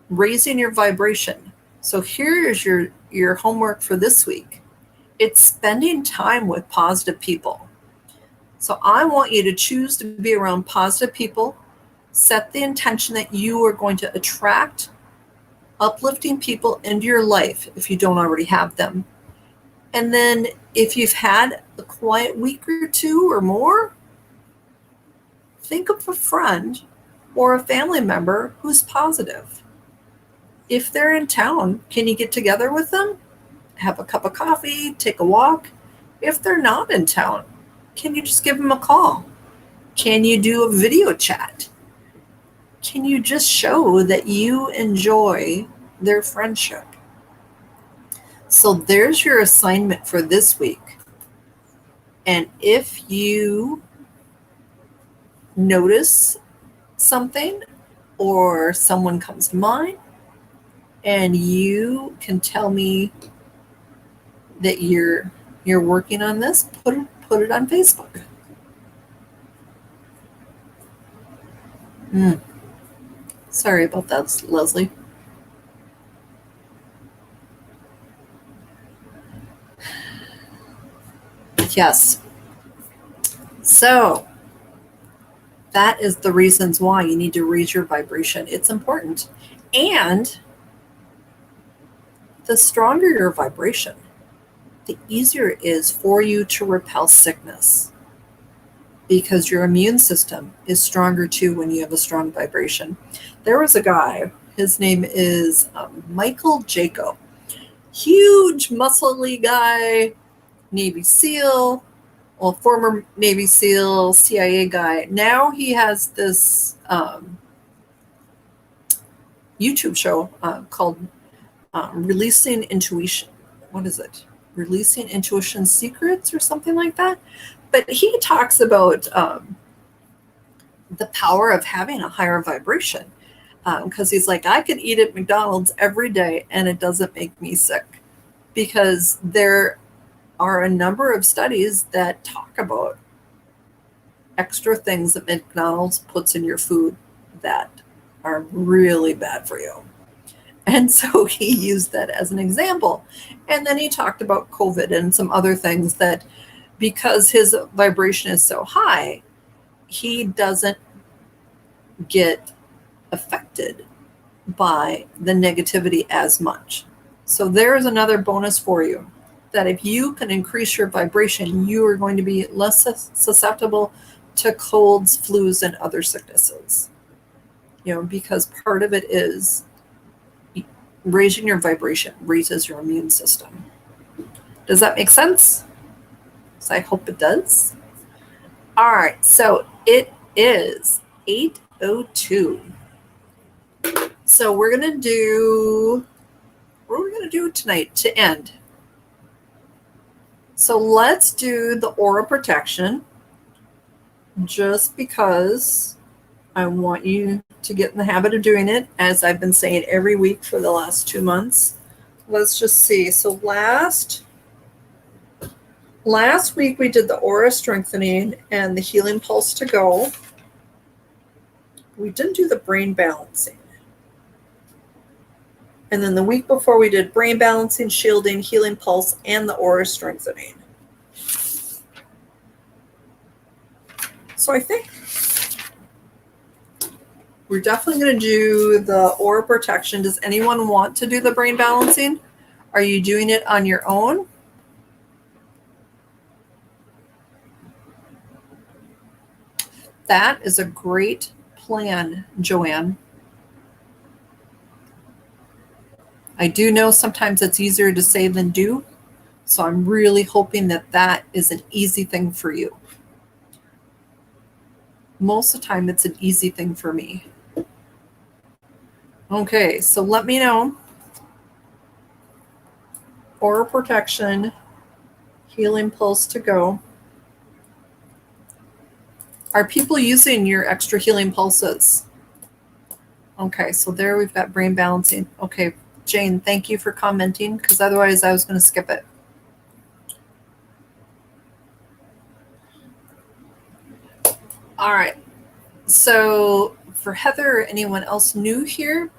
raising your vibration. So here is your homework for this week. It's spending time with positive people. So I want you to choose to be around positive people. Set the intention that you are going to attract uplifting people into your life if you don't already have them. And then if you've had a quiet week or 2 or more, think of a friend or a family member who's positive. If they're in town, can you get together with them? Have a cup of coffee, take a walk. If they're not in town, can you just give them a call? Can you do a video chat? Can you just show that you enjoy their friendship? So there's your assignment for this week. And if you notice something or someone comes to mind and you can tell me that you're working on this, put it on Facebook. Sorry about that, Leslie. Yes. So that is the reasons why you need to raise your vibration. It's important. And the stronger your vibration, the easier it is for you to repel sickness, because your immune system is stronger too when you have a strong vibration. There was a guy, his name is Michael Jaco, huge muscly guy, Navy SEAL, well, former Navy SEAL, CIA guy. Now he has this YouTube show called Releasing Intuition. What is it? Releasing Intuition Secrets or something like that. But he talks about the power of having a higher vibration, because he's like, I could eat at McDonald's every day and it doesn't make me sick, because there are a number of studies that talk about extra things that McDonald's puts in your food that are really bad for you. And so he used that as an example. And then he talked about COVID and some other things that, because his vibration is so high, he doesn't get affected by the negativity as much. So there's another bonus for you, that if you can increase your vibration, you are going to be less susceptible to colds, flus, and other sicknesses. Because part of it is raising your vibration raises your immune system. Does that make sense? So I hope it does. All right, so it is 8:02. So we're going to do, what are we going to do tonight to end? So let's do the aura protection, just because I want you to get in the habit of doing it, as I've been saying every week for the last 2 months. Let's just see. So last week we did the aura strengthening and the healing pulse to go. We didn't do the brain balancing. And then the week before we did brain balancing, shielding, healing pulse, and the aura strengthening. So I think we're definitely going to do the aura protection. Does anyone want to do the brain balancing? Are you doing it on your own? That is a great plan, Joanne. I do know sometimes it's easier to say than do, so I'm really hoping that that is an easy thing for you. Most of the time, it's an easy thing for me. Okay, so let me know. Aura protection, healing pulse to go. Are people using your extra healing pulses? Okay, so there we've got brain balancing. Okay, Jane, thank you for commenting, because otherwise I was going to skip it. All right, so for Heather or anyone else new here,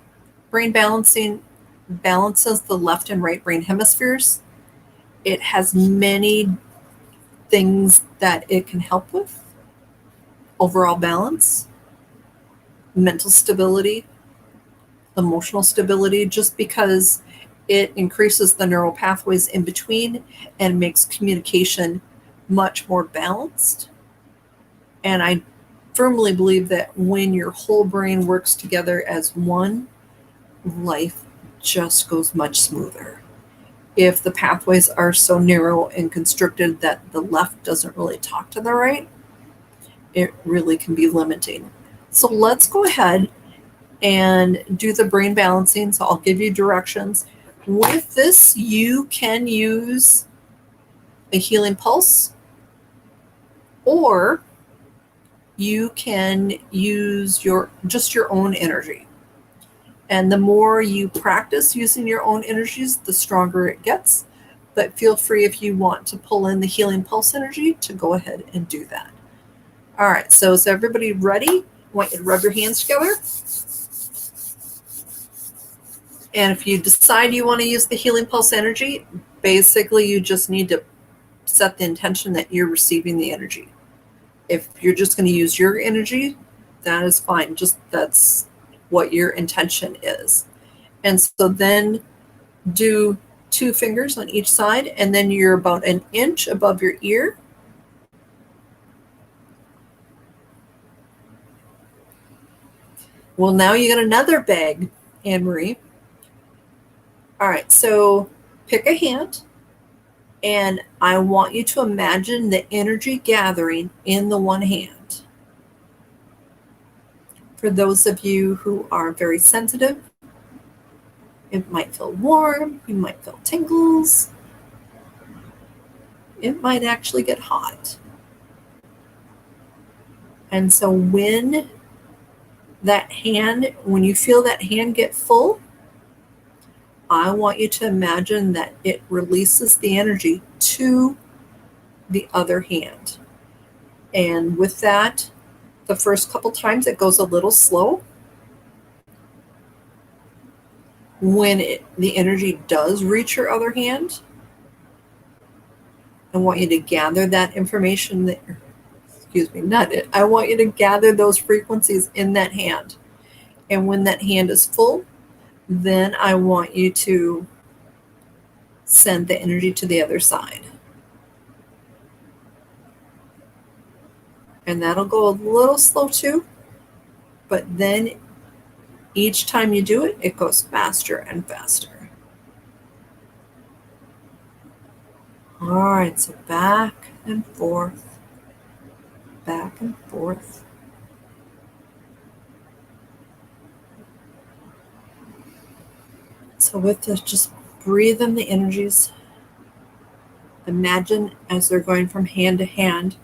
brain balancing balances the left and right brain hemispheres. It has many things that it can help with. Overall balance, mental stability, emotional stability, just because it increases the neural pathways in between and makes communication much more balanced. And I firmly believe that when your whole brain works together as one, life just goes much smoother. If the pathways are so narrow and constricted that the left doesn't really talk to the right, it really can be limiting. So let's go ahead and do the brain balancing. So I'll give you directions. With this, you can use a healing pulse, or you can use your own energy. And the more you practice using your own energies, the stronger it gets. But feel free, if you want to pull in the healing pulse energy, to go ahead and do that. All right, so is everybody ready? I want you to rub your hands together. And if you decide you want to use the healing pulse energy, basically you just need to set the intention that you're receiving the energy. If you're just going to use your energy, that is fine. Just that's what your intention is. And so then do 2 fingers on each side, and then you're about an inch above your ear. Well, now you got another bag, Anne-Marie. All right, so pick a hand, and I want you to imagine the energy gathering in the one hand. For those of you who are very sensitive, it might feel warm, you might feel tingles, it might actually get hot. And so when you feel that hand get full, I want you to imagine that it releases the energy to the other hand. And with that, the first couple times it goes a little slow. When the energy does reach your other hand, I want you to gather that information there. I want you to gather those frequencies in that hand. And when that hand is full, then I want you to send the energy to the other side. And that'll go a little slow too, but then Each time you do it, it goes faster and faster. All right, so back and forth, back and forth. So with this, just breathe in the energies. Imagine as they're going from hand to hand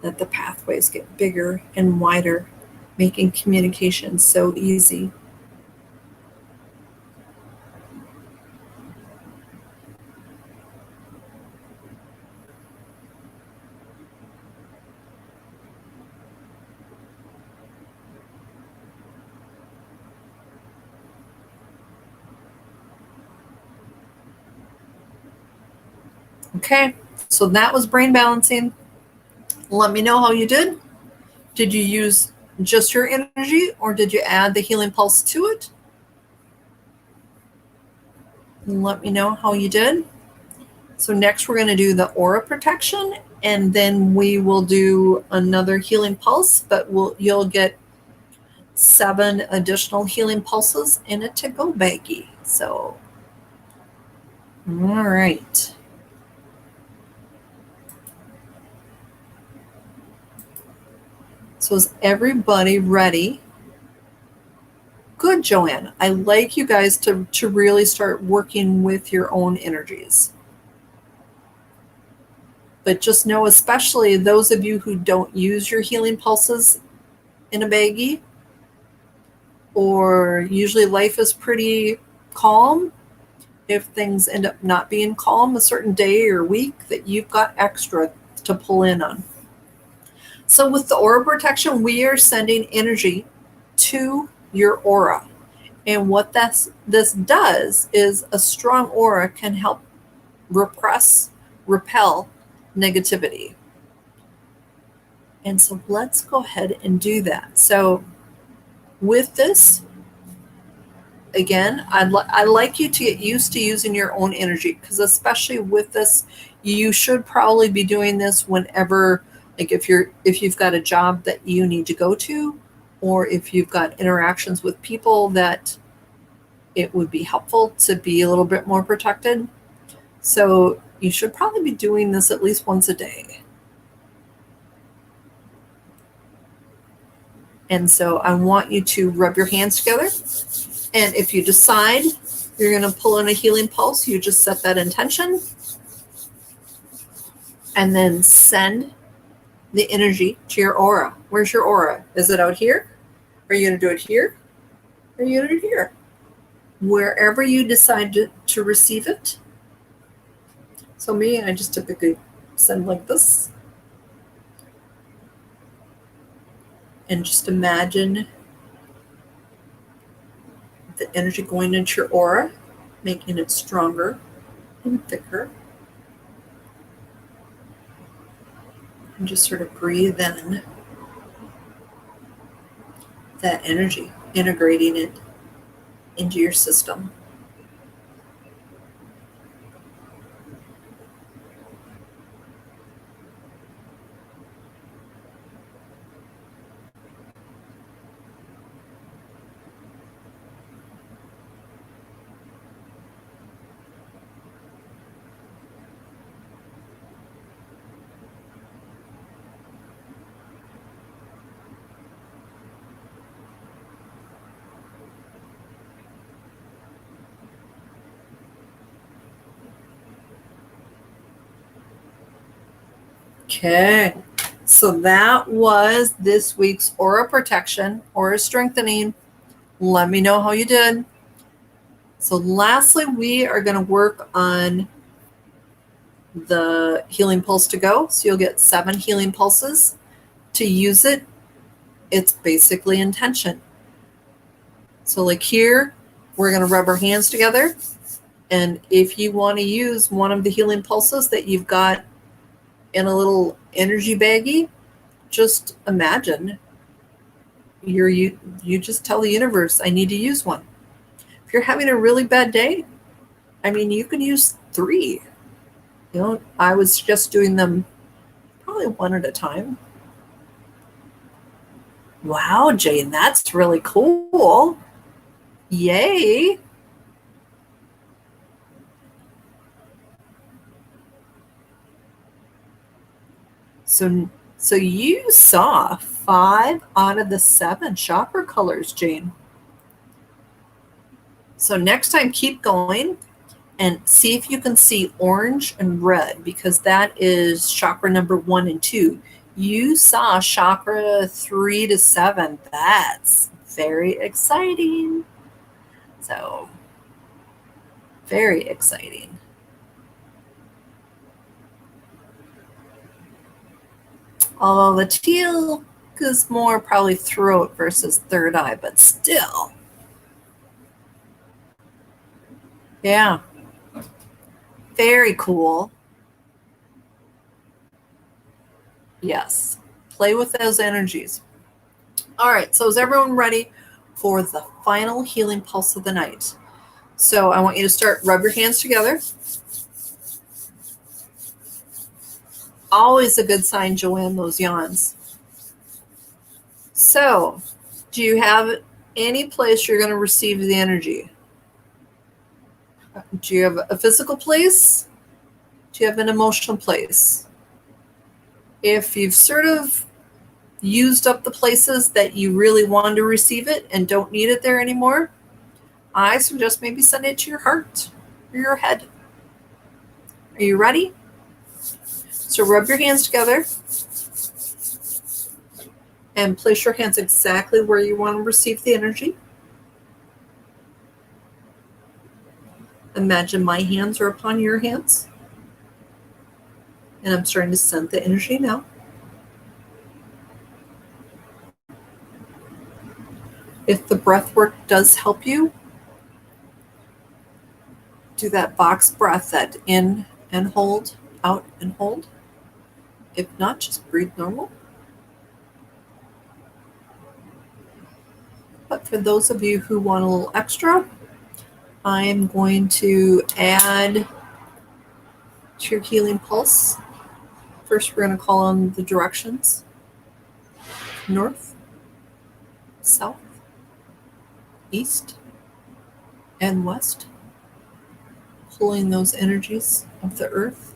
that the pathways get bigger and wider, making communication so easy. Okay, so that was brain balancing. Let me know how you did. Did you use just your energy or did you add the healing pulse to it? Let me know how you did. So next we're going to do the aura protection, and then we will do another healing pulse, but you'll get 7 additional healing pulses in a to-go baggie. So, all right. So is everybody ready? Good, Joanne. I like you guys to really start working with your own energies. But just know, especially those of you who don't use your healing pulses in a baggie, or usually life is pretty calm, if things end up not being calm a certain day or week, that you've got extra to pull in on. So with the aura protection, we are sending energy to your aura. And what this does is a strong aura can help repel negativity. And so let's go ahead and do that. So with this, again, I'd like you to get used to using your own energy, because especially with this, you should probably be doing this whenever, like if you've got a job that you need to go to, or if you've got interactions with people that it would be helpful to be a little bit more protected. So you should probably be doing this at least once a day. And so I want you to rub your hands together. And if you decide you're going to pull in a healing pulse, you just set that intention and then send the energy to your aura. Where's your aura? Is it out here? Are you going to do it here? Are you going to do it here? Wherever you decide to receive it. So me, I just typically send like this. And just imagine the energy going into your aura, making it stronger and thicker. And just sort of breathe in that energy, integrating it into your system. Okay, so that was this week's aura protection, aura strengthening. Let me know how you did. So lastly, we are going to work on the healing pulse to go. So you'll get 7 healing pulses. To use it, it's basically intention. So like here, we're going to rub our hands together. And if you want to use one of the healing pulses that you've got in a little energy baggie, just imagine you just tell the universe, I need to use one. If you're having a really bad day, I mean, you can use 3. I was just doing them probably one at a time. Wow, Jane, that's really cool. Yay. So you saw 5 out of the 7 chakra colors, Jane. So next time, keep going and see if you can see orange and red, because that is chakra number 1 and 2. You saw chakra 3 to 7. That's very exciting. So, very exciting. Although the teal is more probably throat versus third eye, but still. Yeah. Very cool. Yes. Play with those energies. All right. So is everyone ready for the final healing pulse of the night? So I want you to rub your hands together. Always a good sign, Joanne, those yawns. So, do you have any place you're going to receive the energy? Do you have a physical place? Do you have an emotional place? If you've sort of used up the places that you really wanted to receive it and don't need it there anymore, I suggest maybe send it to your heart or your head. Are you ready? So rub your hands together and place your hands exactly where you want to receive the energy. Imagine my hands are upon your hands. And I'm starting to send the energy now. If the breath work does help you, do that box breath, that in and hold, out and hold. If not, just breathe normal. But for those of you who want a little extra, I am going to add to your healing pulse. First, we're going to call on the directions: north, south, east, and west, pulling those energies of the earth.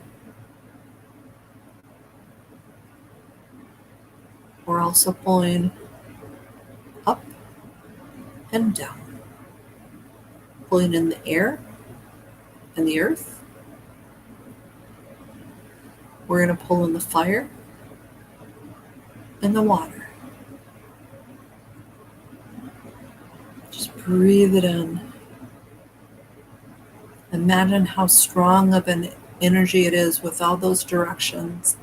We're also pulling up and down, pulling in the air and the earth. We're going to pull in the fire and the water. Just breathe it in. Imagine how strong of an energy it is with all those directions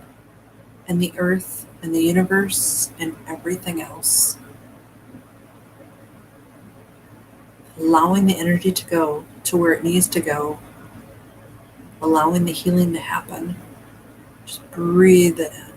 and the earth and the universe and everything else. Allowing the energy to go to where it needs to go. Allowing the healing to happen. Just breathe it in.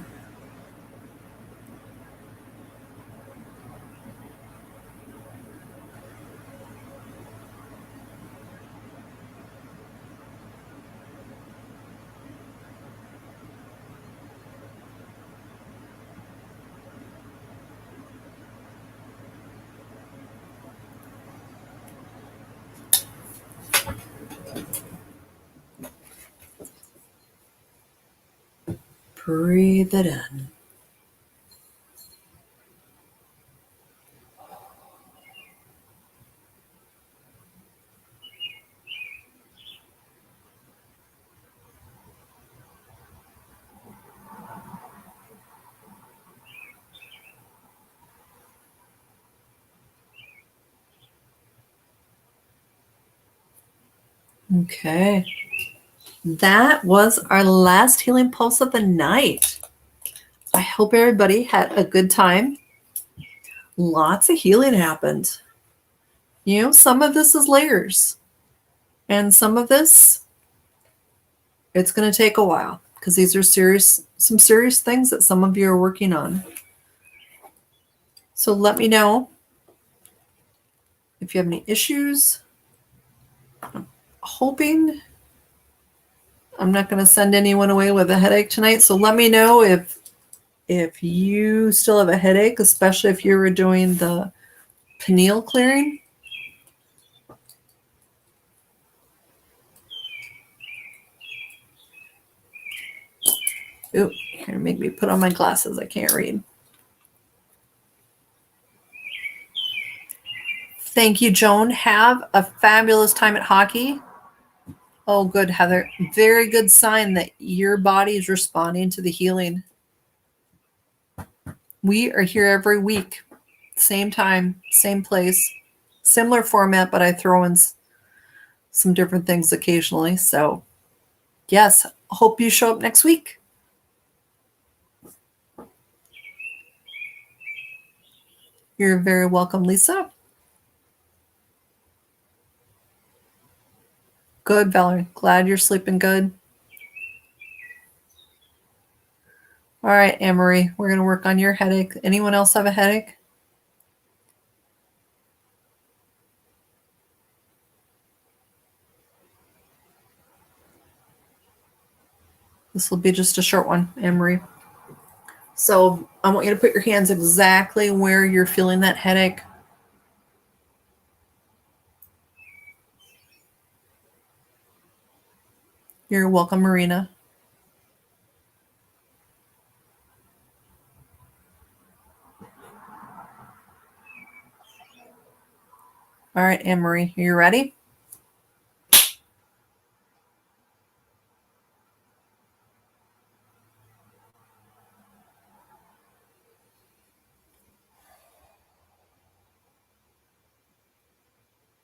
Breathe it in. Okay. That was our last healing pulse of the night. I hope everybody had a good time. Lots of healing happened. You know, some of this is layers. And some of this, it's going to take a while because these are some serious things that some of you are working on. So let me know if you have any issues. I'm hoping I'm not going to send anyone away with a headache tonight. So let me know if if you still have a headache, especially if you were doing the pineal clearing. Ooh, you're going to make me put on my glasses. I can't read. Thank you, Joan. Have a fabulous time at hockey. Oh, good, Heather. Very good sign that your body is responding to the healing. We are here every week. Same time, same place, similar format, but I throw in some different things occasionally. So, yes, hope you show up next week. You're very welcome, Lisa. Good, Valerie. Glad you're sleeping good. All right, Anne-Marie, we're going to work on your headache. Anyone else have a headache? This will be just a short one, Anne-Marie. So I want you to put your hands exactly where you're feeling that headache. You're welcome, Marina. All right, Anne-Marie, are you ready?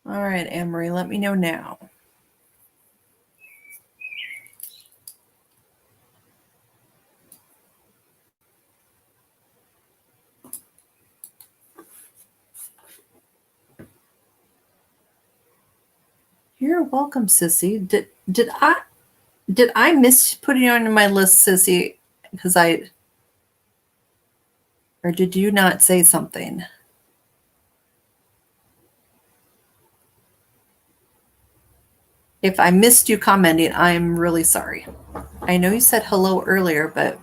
All right, Anne-Marie, let me know now. You're welcome, Sissy. Did I miss putting you on my list, Sissy? Or did you not say something? If I missed you commenting, I'm really sorry. I know you said hello earlier, but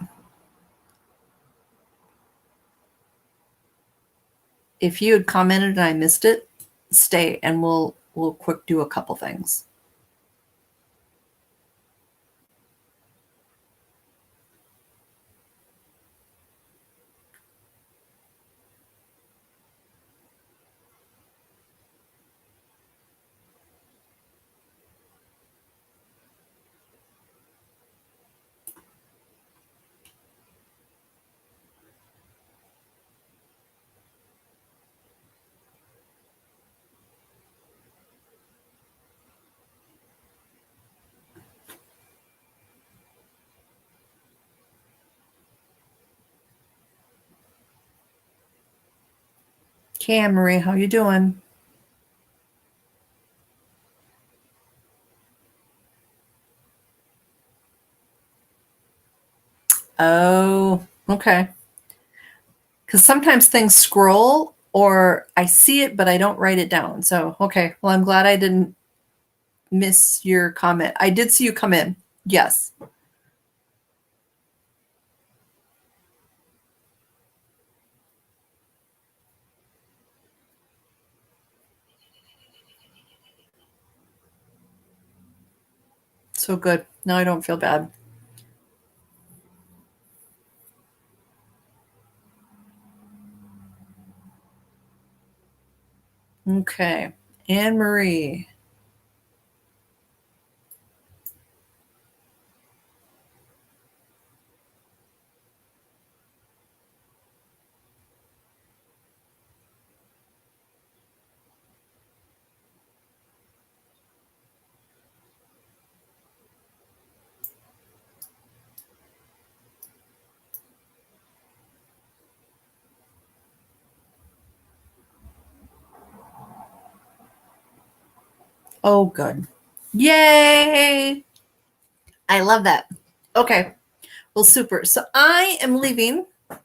if you had commented and I missed it, stay and we'll quick do a couple things. Okay, Anne-Marie, how you doing? Oh, okay. Because sometimes things scroll or I see it, but I don't write it down. So, okay. Well, I'm glad I didn't miss your comment. I did see you come in. Yes. So good. Now I don't feel bad. Okay. Anne-Marie. Oh, good. Yay! I love that. Okay. Well, super. So I am leaving. I'm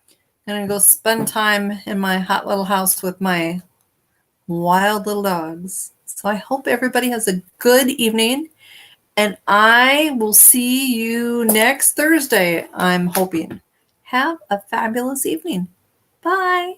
going to go spend time in my hot little house with my wild little dogs. So I hope everybody has a good evening. And I will see you next Thursday, I'm hoping. Have a fabulous evening. Bye.